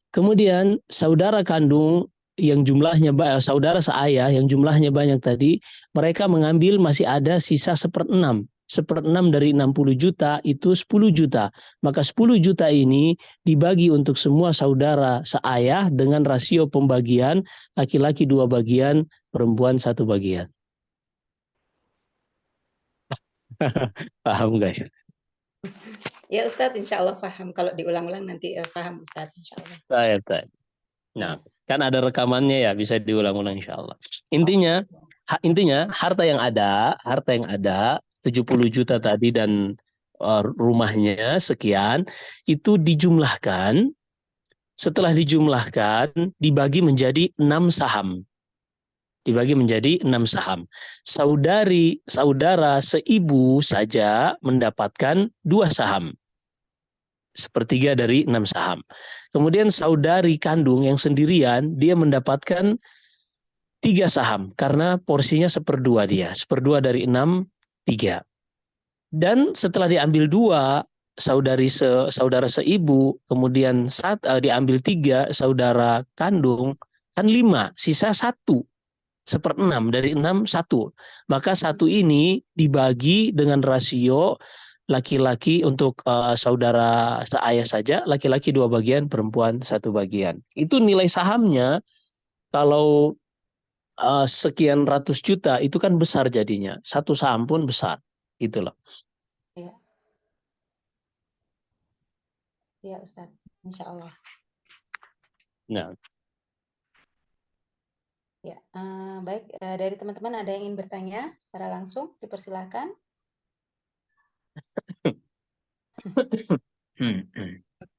Kemudian saudara kandung yang jumlahnya, saudara seayah yang jumlahnya banyak tadi, mereka mengambil masih ada sisa 1/6. 1/6 dari 60 juta itu 10 juta. Maka 10 juta ini dibagi untuk semua saudara seayah dengan rasio pembagian laki-laki 2 bagian, perempuan 1 bagian. Paham guys? Ya Ustadz, insya Allah paham. Kalau diulang-ulang nanti paham Ustadz, insya Allah. Baik. Nah, kan ada rekamannya ya, bisa diulang-ulang insya Allah. Intinya harta yang ada 70 juta tadi dan rumahnya sekian, itu dijumlahkan. Setelah dijumlahkan, dibagi menjadi 6 saham. Saudara seibu saja mendapatkan 2 saham. Sepertiga dari 6 saham. Kemudian saudari kandung yang sendirian, dia mendapatkan 3 saham. Karena porsinya 1/2 dia. 1/2 dari 6, 3. Dan setelah diambil 2, saudara seibu, kemudian diambil 3, saudara kandung, kan 5, sisa 1. 1/6 dari 6, 1. Maka 1 ini dibagi dengan rasio laki-laki untuk saudara seayah saja, laki-laki 2 bagian, perempuan 1 bagian. Itu nilai sahamnya kalau sekian ratus juta itu kan besar jadinya. 1 saham pun besar, gitu loh. Iya. Iya Ustaz, insya Allah. Nah. Ya, baik. Dari teman-teman ada yang ingin bertanya secara langsung, dipersilakan.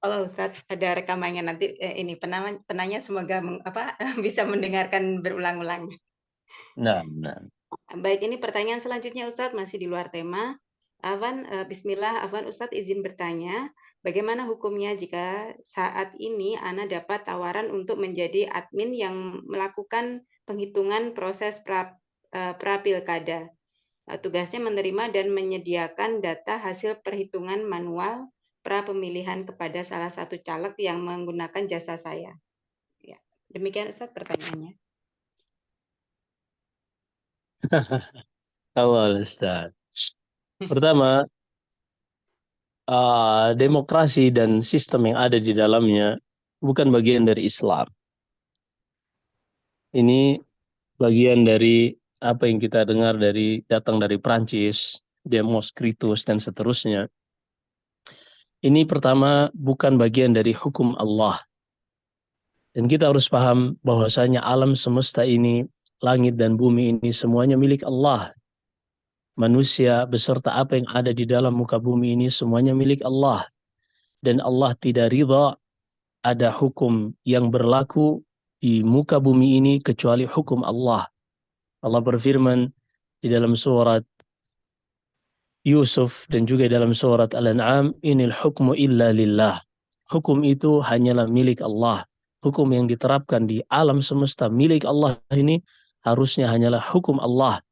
Kalau Ustadz ada rekamannya nanti ini penanya semoga bisa mendengarkan berulang-ulang. Nah. Baik, ini pertanyaan selanjutnya Ustadz masih di luar tema. Afwan, Bismillah, Afwan Ustadz izin bertanya, bagaimana hukumnya jika saat ini Ana dapat tawaran untuk menjadi admin yang melakukan penghitungan proses pra-pilkada. Tugasnya menerima dan menyediakan data hasil perhitungan manual pra-pemilihan kepada salah satu caleg yang menggunakan jasa saya. Ya, demikian Ustadz pertanyaannya. Awal Ustaz. Pertama, demokrasi dan sistem yang ada di dalamnya bukan bagian dari Islam. Ini bagian dari apa yang kita dengar datang dari Prancis, Demoscritus dan seterusnya. Ini pertama bukan bagian dari hukum Allah. Dan kita harus paham bahwasanya alam semesta ini, langit dan bumi ini semuanya milik Allah. Manusia beserta apa yang ada di dalam muka bumi ini semuanya milik Allah. Dan Allah tidak ridha ada hukum yang berlaku di muka bumi ini kecuali hukum Allah. Allah berfirman di dalam surat Yusuf dan juga dalam surat Al-An'am, inil hukmu illa lillah. Hukum itu hanyalah milik Allah. Hukum yang diterapkan di alam semesta milik Allah ini harusnya hanyalah hukum Allah.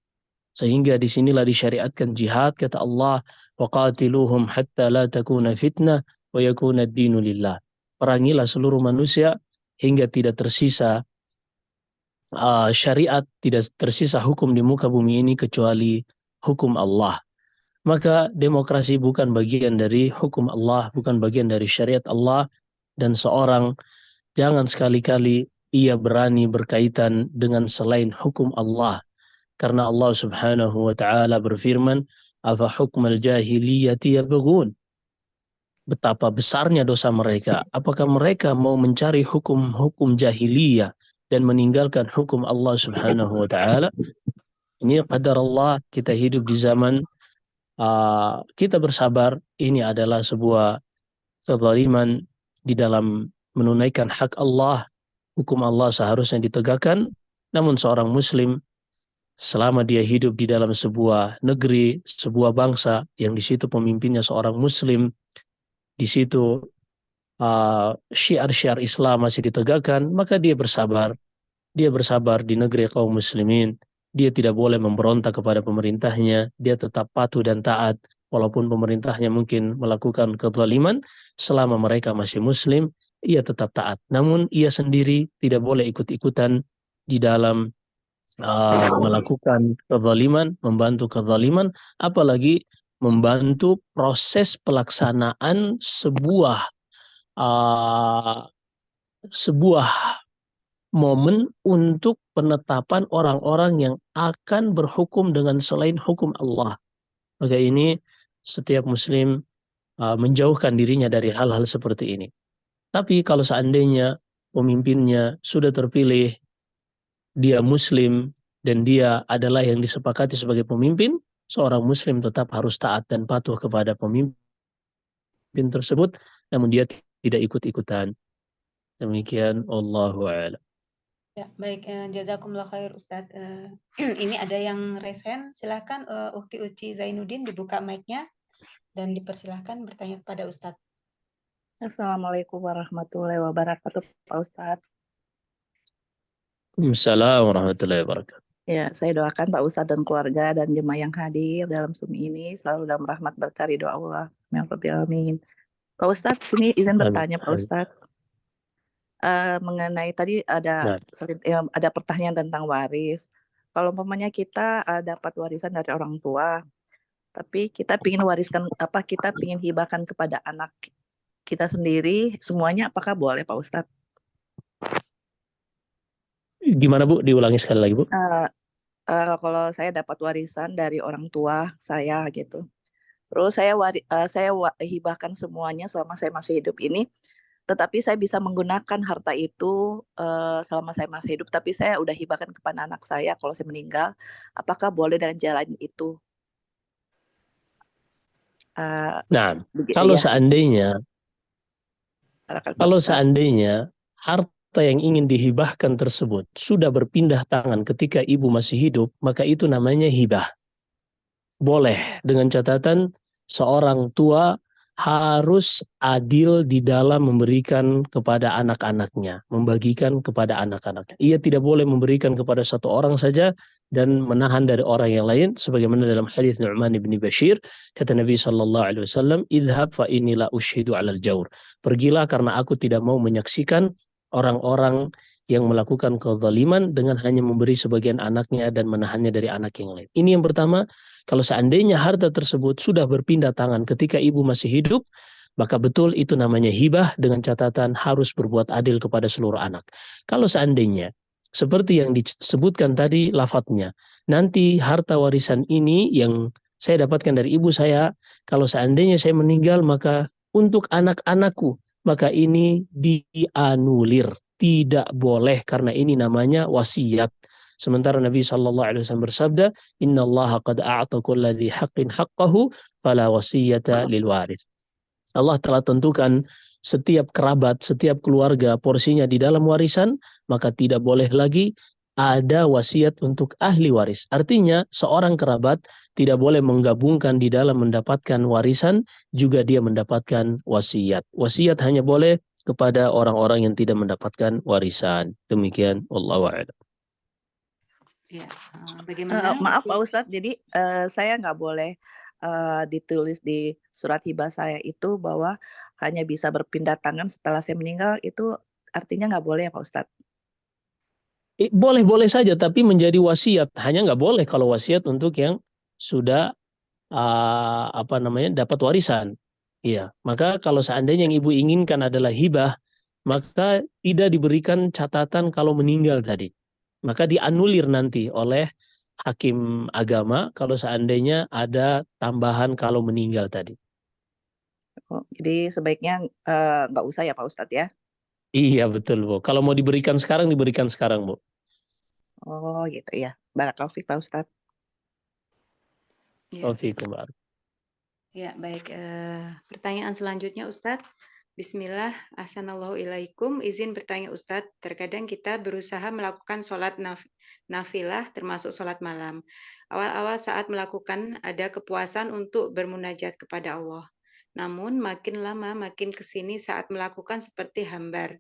Sehingga disinilah disyariatkan jihad, kata Allah, وَقَاتِلُوهُمْ حَتَّى لَا تَكُونَ فِتْنَةً وَيَكُونَ الدِّينُ لِلَّهِ. Perangilah seluruh manusia hingga tidak tersisa syariat, tidak tersisa hukum di muka bumi ini kecuali hukum Allah. Maka demokrasi bukan bagian dari hukum Allah, bukan bagian dari syariat Allah, dan seorang jangan sekali-kali ia berani berkaitan dengan selain hukum Allah. Karena Allah Subhanahu wa taala berfirman, "Afa hukmal jahiliyati yabghun?" Betapa besarnya dosa mereka. Apakah mereka mau mencari hukum-hukum jahiliyah dan meninggalkan hukum Allah Subhanahu wa taala? Ini qadar Allah, kita hidup di zaman kita bersabar. Ini adalah sebuah kezaliman di dalam menunaikan hak Allah. Hukum Allah seharusnya ditegakkan, namun seorang muslim selama dia hidup di dalam sebuah negeri, sebuah bangsa yang di situ pemimpinnya seorang muslim, di situ syiar-syiar Islam masih ditegakkan, maka dia bersabar. Dia bersabar di negeri kaum muslimin. Dia tidak boleh memberontak kepada pemerintahnya. Dia tetap patuh dan taat. Walaupun pemerintahnya mungkin melakukan kezaliman, selama mereka masih muslim, ia tetap taat. Namun ia sendiri tidak boleh ikut-ikutan di dalam melakukan kezaliman, membantu kezaliman, apalagi membantu proses pelaksanaan uh, sebuah momen untuk penetapan orang-orang yang akan berhukum dengan selain hukum Allah. Maka ini setiap muslim menjauhkan dirinya dari hal-hal seperti ini. Tapi kalau seandainya pemimpinnya sudah terpilih, dia muslim, dan dia adalah yang disepakati sebagai pemimpin, seorang muslim tetap harus taat dan patuh kepada pemimpin tersebut, namun dia tidak ikut-ikutan. Demikian, Allahu a'lam. Ya, baik. Jazakumullah khair, Ustadz. Ini ada yang resen. Silahkan Ukti Uci Zainuddin dibuka mic-nya dan dipersilahkan bertanya kepada Ustadz. Assalamualaikum warahmatullahi wabarakatuh, Pak Ustadz. Assalamualaikum warahmatullahi wabarakatuh. Ya, saya doakan Pak Ustadz dan keluarga dan jemaah yang hadir dalam Sumi ini selalu dalam rahmat berkah ridho Allah. Amin. Pak Ustadz, ini izin bertanya Pak Ustadz. Mengenai tadi ada pertanyaan tentang waris. Kalau umpamanya kita dapat warisan dari orang tua, tapi kita ingin wariskan kita ingin hibahkan kepada anak kita sendiri, semuanya apakah boleh Pak Ustadz? Gimana Bu? Diulangi sekali lagi Bu. Kalau saya dapat warisan dari orang tua saya gitu, terus saya hibahkan semuanya selama saya masih hidup ini, tetapi saya bisa menggunakan harta itu selama saya masih hidup, tapi saya udah hibahkan kepada anak saya kalau saya meninggal, apakah boleh dengan jalan itu? Nah, kalau ya. seandainya harta yang ingin dihibahkan tersebut sudah berpindah tangan ketika ibu masih hidup, maka itu namanya hibah. Boleh, dengan catatan seorang tua harus adil di dalam memberikan kepada anak-anaknya, membagikan kepada anak-anaknya. Ia tidak boleh memberikan kepada satu orang saja dan menahan dari orang yang lain, sebagaimana dalam hadis Nu'man bin Bashir, kata Nabi SAW, "Idhab fa inni la ushhidu 'alal jawr." Pergilah karena aku tidak mau menyaksikan orang-orang yang melakukan kezaliman dengan hanya memberi sebagian anaknya dan menahannya dari anak yang lain. Ini yang pertama. Kalau seandainya harta tersebut sudah berpindah tangan ketika ibu masih hidup, maka betul itu namanya hibah, dengan catatan harus berbuat adil kepada seluruh anak. Kalau seandainya seperti yang disebutkan tadi lafadznya, nanti harta warisan ini yang saya dapatkan dari ibu saya, kalau seandainya saya meninggal maka untuk anak-anakku, maka ini dianulir. Tidak boleh, karena ini namanya wasiat. Sementara Nabi SAW bersabda, "Inna Allah qad a'ta kulla dhi haqqin haqqahu, fala wasiyata lil waris." Allah telah tentukan setiap kerabat, setiap keluarga porsinya di dalam warisan, maka tidak boleh lagi ada wasiat untuk ahli waris. Artinya seorang kerabat tidak boleh menggabungkan di dalam mendapatkan warisan, juga dia mendapatkan wasiat. Wasiat hanya boleh kepada orang-orang yang tidak mendapatkan warisan. Demikian, wallahu a'lam. Ya, bagaimana? Maaf Pak Ustadz, jadi saya nggak boleh ditulis di surat hibah saya itu bahwa hanya bisa berpindah tangan setelah saya meninggal, itu artinya nggak boleh ya Pak Ustadz? Boleh-boleh saja, tapi menjadi wasiat. Hanya nggak boleh kalau wasiat untuk yang sudah dapat warisan. Iya, maka kalau seandainya yang ibu inginkan adalah hibah, maka tidak diberikan catatan kalau meninggal tadi. Maka dianulir nanti oleh hakim agama kalau seandainya ada tambahan kalau meninggal tadi. Oh, jadi sebaiknya nggak usah ya Pak Ustadz ya? Iya betul Bu. Kalau mau diberikan sekarang Bu. Oh gitu ya. Barakallahu fiik Pak Ustadz. Ya, Waalaikumsalam, Mbak. ya baik. Pertanyaan selanjutnya Ustadz. Bismillah, Ahsanallahu ilaikum. Izin bertanya Ustadz, terkadang kita berusaha melakukan sholat nafilah termasuk sholat malam. Awal-awal saat melakukan ada kepuasan untuk bermunajat kepada Allah. Namun makin lama makin kesini saat melakukan seperti hambar.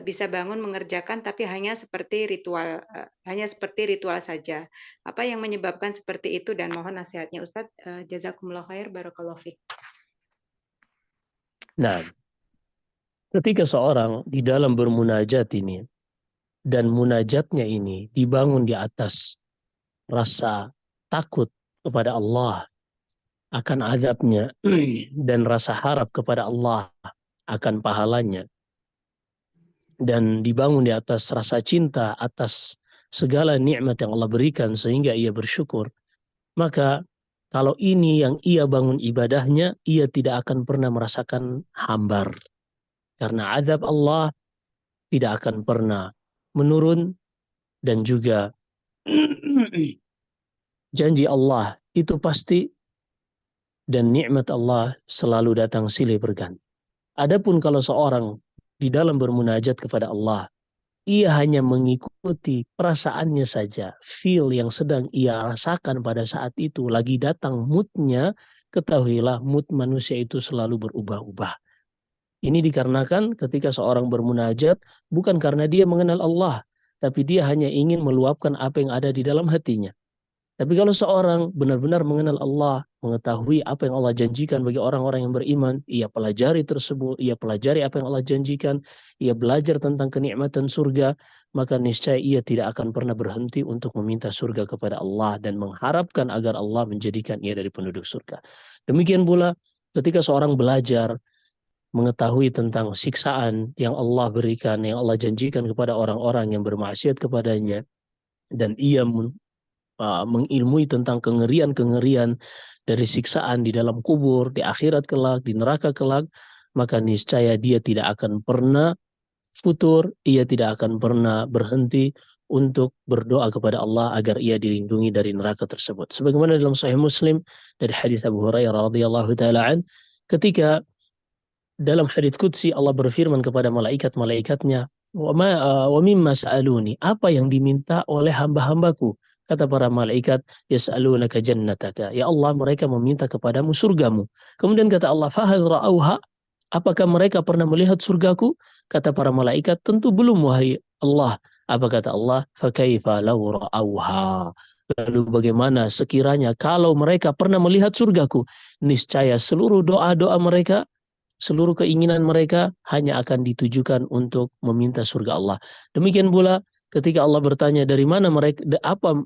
Bisa bangun mengerjakan tapi hanya seperti ritual saja. Apa yang menyebabkan seperti itu dan mohon nasihatnya Ustadz. Jazakumullah khair, barakallahu fiik. Nah, ketika seorang di dalam bermunajat ini dan munajatnya ini dibangun di atas rasa takut kepada Allah akan azabnya dan rasa harap kepada Allah akan pahalanya dan dibangun di atas rasa cinta atas segala nikmat yang Allah berikan sehingga ia bersyukur, maka kalau ini yang ia bangun ibadahnya, ia tidak akan pernah merasakan hambar. Karena azab Allah tidak akan pernah menurun dan juga janji Allah itu pasti dan nikmat Allah selalu datang silih berganti. Adapun kalau seorang di dalam bermunajat kepada Allah, ia hanya mengikuti perasaannya saja, feel yang sedang ia rasakan pada saat itu, lagi datang moodnya, ketahuilah mood manusia itu selalu berubah-ubah. Ini dikarenakan ketika seorang bermunajat, bukan karena dia mengenal Allah, tapi dia hanya ingin meluapkan apa yang ada di dalam hatinya. Tapi kalau seorang benar-benar mengenal Allah, mengetahui apa yang Allah janjikan bagi orang-orang yang beriman, ia pelajari tersebut, ia pelajari apa yang Allah janjikan, ia belajar tentang kenikmatan surga, maka niscaya ia tidak akan pernah berhenti untuk meminta surga kepada Allah dan mengharapkan agar Allah menjadikan ia dari penduduk surga. Demikian pula ketika seorang belajar mengetahui tentang siksaan yang Allah berikan, yang Allah janjikan kepada orang-orang yang bermaksiat kepadanya, dan ia mengilmui tentang kengerian-kengerian dari siksaan di dalam kubur, di akhirat kelak, di neraka kelak, maka niscaya dia tidak akan pernah futur, ia tidak akan pernah berhenti untuk berdoa kepada Allah agar ia dilindungi dari neraka tersebut. Sebagaimana dalam Sahih Muslim dari hadis Abu Hurairah radhiyallahu taala ketika dalam hadits qudsi Allah berfirman kepada malaikat-malaikatnya, wa mimma sa'aluni, apa yang diminta oleh hamba-hambaku? Kata para malaikat, yas'alunaka jannataka. Ya Allah, mereka meminta kepadamu surgamu. Kemudian kata Allah, fahal ra'auha? Apakah mereka pernah melihat surgaku? Kata para malaikat, tentu belum wahai Allah. Apa kata Allah? Fakaifa law ra'auha? Lalu bagaimana sekiranya kalau mereka pernah melihat surgaku? Niscaya seluruh doa-doa mereka, seluruh keinginan mereka hanya akan ditujukan untuk meminta surga Allah. Demikian pula ketika Allah bertanya dari mana mereka, apa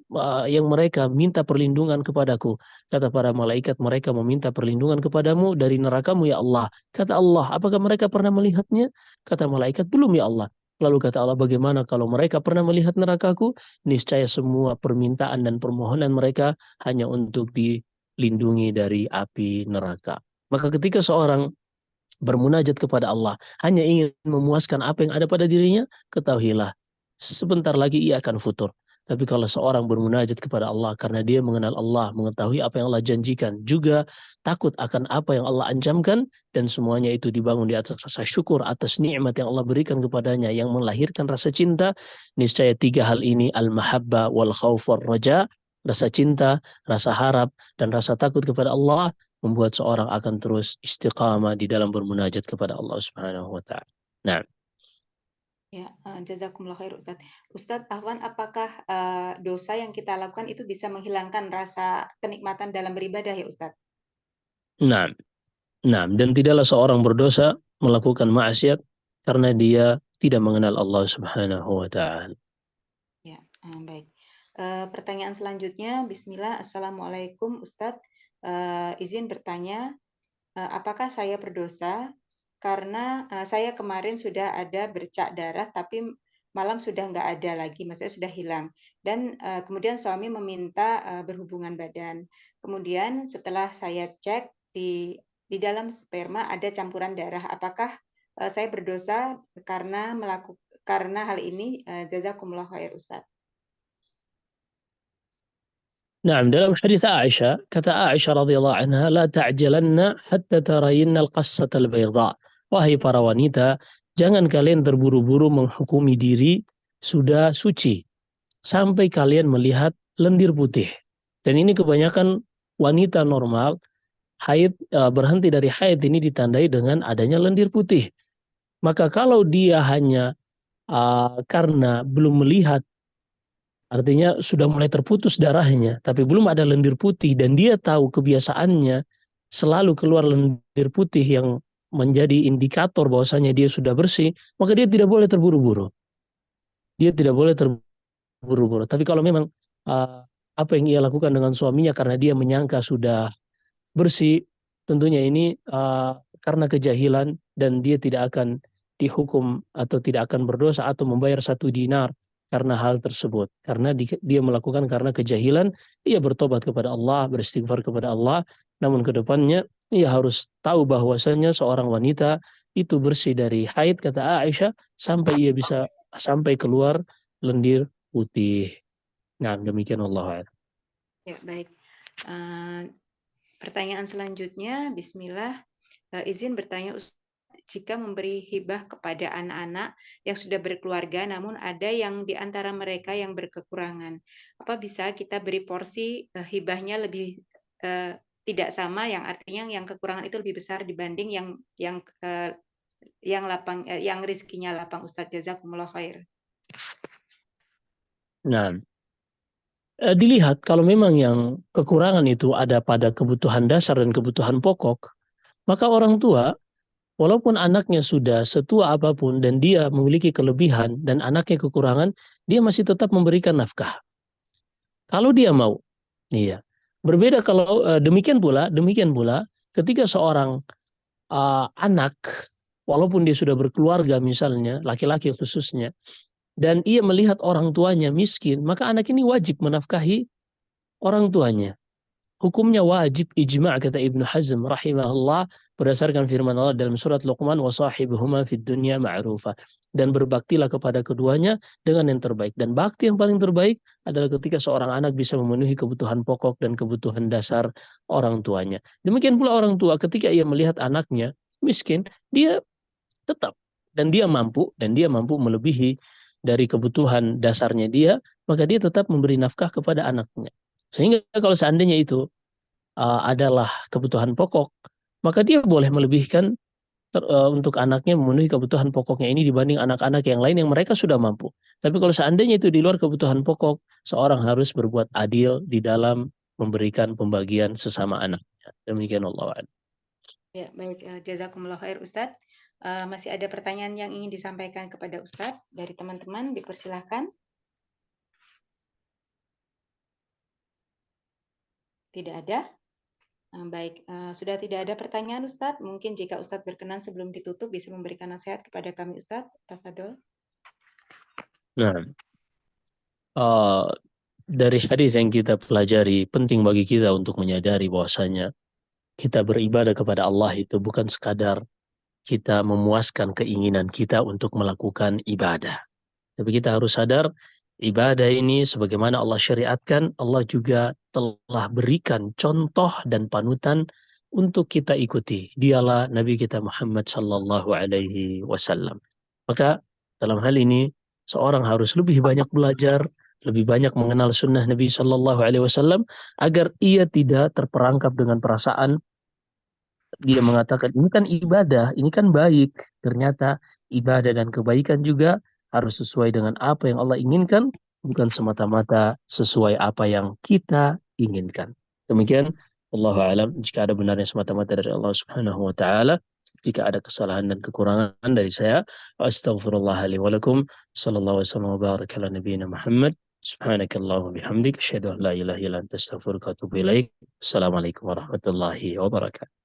yang mereka minta perlindungan kepadaku. Kata para malaikat, mereka meminta perlindungan kepadamu dari nerakamu ya Allah. Kata Allah, apakah mereka pernah melihatnya? Kata malaikat, belum ya Allah. Lalu kata Allah, bagaimana kalau mereka pernah melihat nerakaku? Niscaya semua permintaan dan permohonan mereka hanya untuk dilindungi dari api neraka. Maka ketika seorang bermunajat kepada Allah, hanya ingin memuaskan apa yang ada pada dirinya, ketahuilah, sebentar lagi ia akan futur. Tapi kalau seorang bermunajat kepada Allah karena dia mengenal Allah, mengetahui apa yang Allah janjikan, juga takut akan apa yang Allah ancamkan, dan semuanya itu dibangun di atas rasa syukur atas nikmat yang Allah berikan kepadanya yang melahirkan rasa cinta, niscaya tiga hal ini, al-mahabba wal khauf wal raja, rasa cinta, rasa harap, dan rasa takut kepada Allah, membuat seorang akan terus istiqamah di dalam bermunajat kepada Allah Subhanahu wa taala. Nah, Ya, jazakumullah khair Ustadz. Ustadz Afwan, apakah dosa yang kita lakukan itu bisa menghilangkan rasa kenikmatan dalam beribadah ya Ustadz? nah, dan tidaklah seorang berdosa melakukan maksiat karena dia tidak mengenal Allah Subhanahu wa taala. Ya, baik. Pertanyaan selanjutnya, Bismillah, Assalamualaikum Ustadz. Izin bertanya, apakah saya berdosa karena saya kemarin sudah ada bercak darah, tapi malam sudah nggak ada lagi, maksudnya sudah hilang. Dan kemudian suami meminta berhubungan badan. Kemudian setelah saya cek di dalam sperma ada campuran darah. Apakah saya berdosa karena hal ini? Jazakumullah khair, Ustaz. Naam, dalam hadis Aisyah, kata Aisyah radhiyallahu anha, la ta'jalanna hatta tarayinna al-qassata al-bayda. Wahai para wanita, jangan kalian terburu-buru menghukumi diri sudah suci sampai kalian melihat lendir putih. Dan ini kebanyakan wanita normal haid berhenti dari haid ini ditandai dengan adanya lendir putih. Maka kalau dia hanya karena belum melihat, artinya sudah mulai terputus darahnya, tapi belum ada lendir putih, dan dia tahu kebiasaannya selalu keluar lendir putih yang menjadi indikator bahwasanya dia sudah bersih, maka dia tidak boleh terburu-buru. Dia tidak boleh terburu-buru. Tapi kalau memang apa yang ia lakukan dengan suaminya karena dia menyangka sudah bersih, tentunya ini karena kejahilan, dan dia tidak akan dihukum atau tidak akan berdosa atau membayar 1 dinar karena hal tersebut. Karena dia melakukan karena kejahilan, ia bertobat kepada Allah, beristighfar kepada Allah, namun ke depannya ia harus tahu bahwasanya seorang wanita itu bersih dari haid, kata Aisyah, sampai keluar lendir putih. Nah, demikian Allah. Ya, baik. Pertanyaan selanjutnya, bismillah. Izin bertanya, jika memberi hibah kepada anak-anak yang sudah berkeluarga, namun ada yang di antara mereka yang berkekurangan, apa bisa kita beri porsi hibahnya lebih tidak sama, yang artinya yang kekurangan itu lebih besar dibanding yang rezekinya lapang, Ustadz? Jazakumullah khair. Nah, dilihat kalau memang yang kekurangan itu ada pada kebutuhan dasar dan kebutuhan pokok, maka orang tua, walaupun anaknya sudah setua apapun dan dia memiliki kelebihan dan anaknya kekurangan, dia masih tetap memberikan nafkah. Kalau dia mau, iya. Berbeda kalau demikian pula ketika seorang anak, walaupun dia sudah berkeluarga misalnya, laki-laki khususnya, dan ia melihat orang tuanya miskin, maka anak ini wajib menafkahi orang tuanya. Hukumnya wajib ijma' kata Ibnu Hazm rahimahullah berdasarkan firman Allah dalam surat Luqman, wa sahibuhuma fid dunya ma'rufa, dan berbaktilah kepada keduanya dengan yang terbaik. Dan bakti yang paling terbaik adalah ketika seorang anak bisa memenuhi kebutuhan pokok dan kebutuhan dasar orang tuanya. Demikian pula orang tua ketika ia melihat anaknya miskin, dia tetap dan dia mampu melebihi dari kebutuhan dasarnya dia, maka dia tetap memberi nafkah kepada anaknya. Sehingga kalau seandainya itu adalah kebutuhan pokok, maka dia boleh melebihkan untuk anaknya memenuhi kebutuhan pokoknya ini dibanding anak-anak yang lain yang mereka sudah mampu. Tapi kalau seandainya itu di luar kebutuhan pokok, seorang harus berbuat adil di dalam memberikan pembagian sesama anaknya. Demikian Allah. Ya, baik. Jazakumullah khair, Ustadz. Masih ada pertanyaan yang ingin disampaikan kepada Ustadz dari teman-teman, dipersilahkan. Tidak ada? Baik, sudah tidak ada pertanyaan, Ustadz. Mungkin jika Ustadz berkenan sebelum ditutup bisa memberikan nasihat kepada kami, Ustadz. Tafadhol. Nah, dari hadis yang kita pelajari, penting bagi kita untuk menyadari bahwasanya kita beribadah kepada Allah itu bukan sekadar kita memuaskan keinginan kita untuk melakukan ibadah. Tapi kita harus sadar, ibadah ini sebagaimana Allah syariatkan, Allah juga telah berikan contoh dan panutan untuk kita ikuti. Dialah Nabi kita Muhammad sallallahu alaihi wasallam. Maka dalam hal ini seorang harus lebih banyak belajar, lebih banyak mengenal sunnah Nabi sallallahu alaihi wasallam agar ia tidak terperangkap dengan perasaan dia mengatakan ini kan ibadah, ini kan baik. Ternyata ibadah dan kebaikan juga harus sesuai dengan apa yang Allah inginkan, bukan semata-mata sesuai apa yang kita inginkan. Demikian, Allahu a'lam. Jika ada benarnya semata-mata dari Allah Subhanahu wa taala, jika ada kesalahan dan kekurangan dari saya, astaghfirullah li wa lakum. Sallallahu wasallam wa baraka ala nabiyyina Muhammad. Subhanakallahumma bihamdik asyhadu an la ilaha illa anta astaghfiruka wa atubu ilaik. Assalamualaikum warahmatullahi wabarakatuh.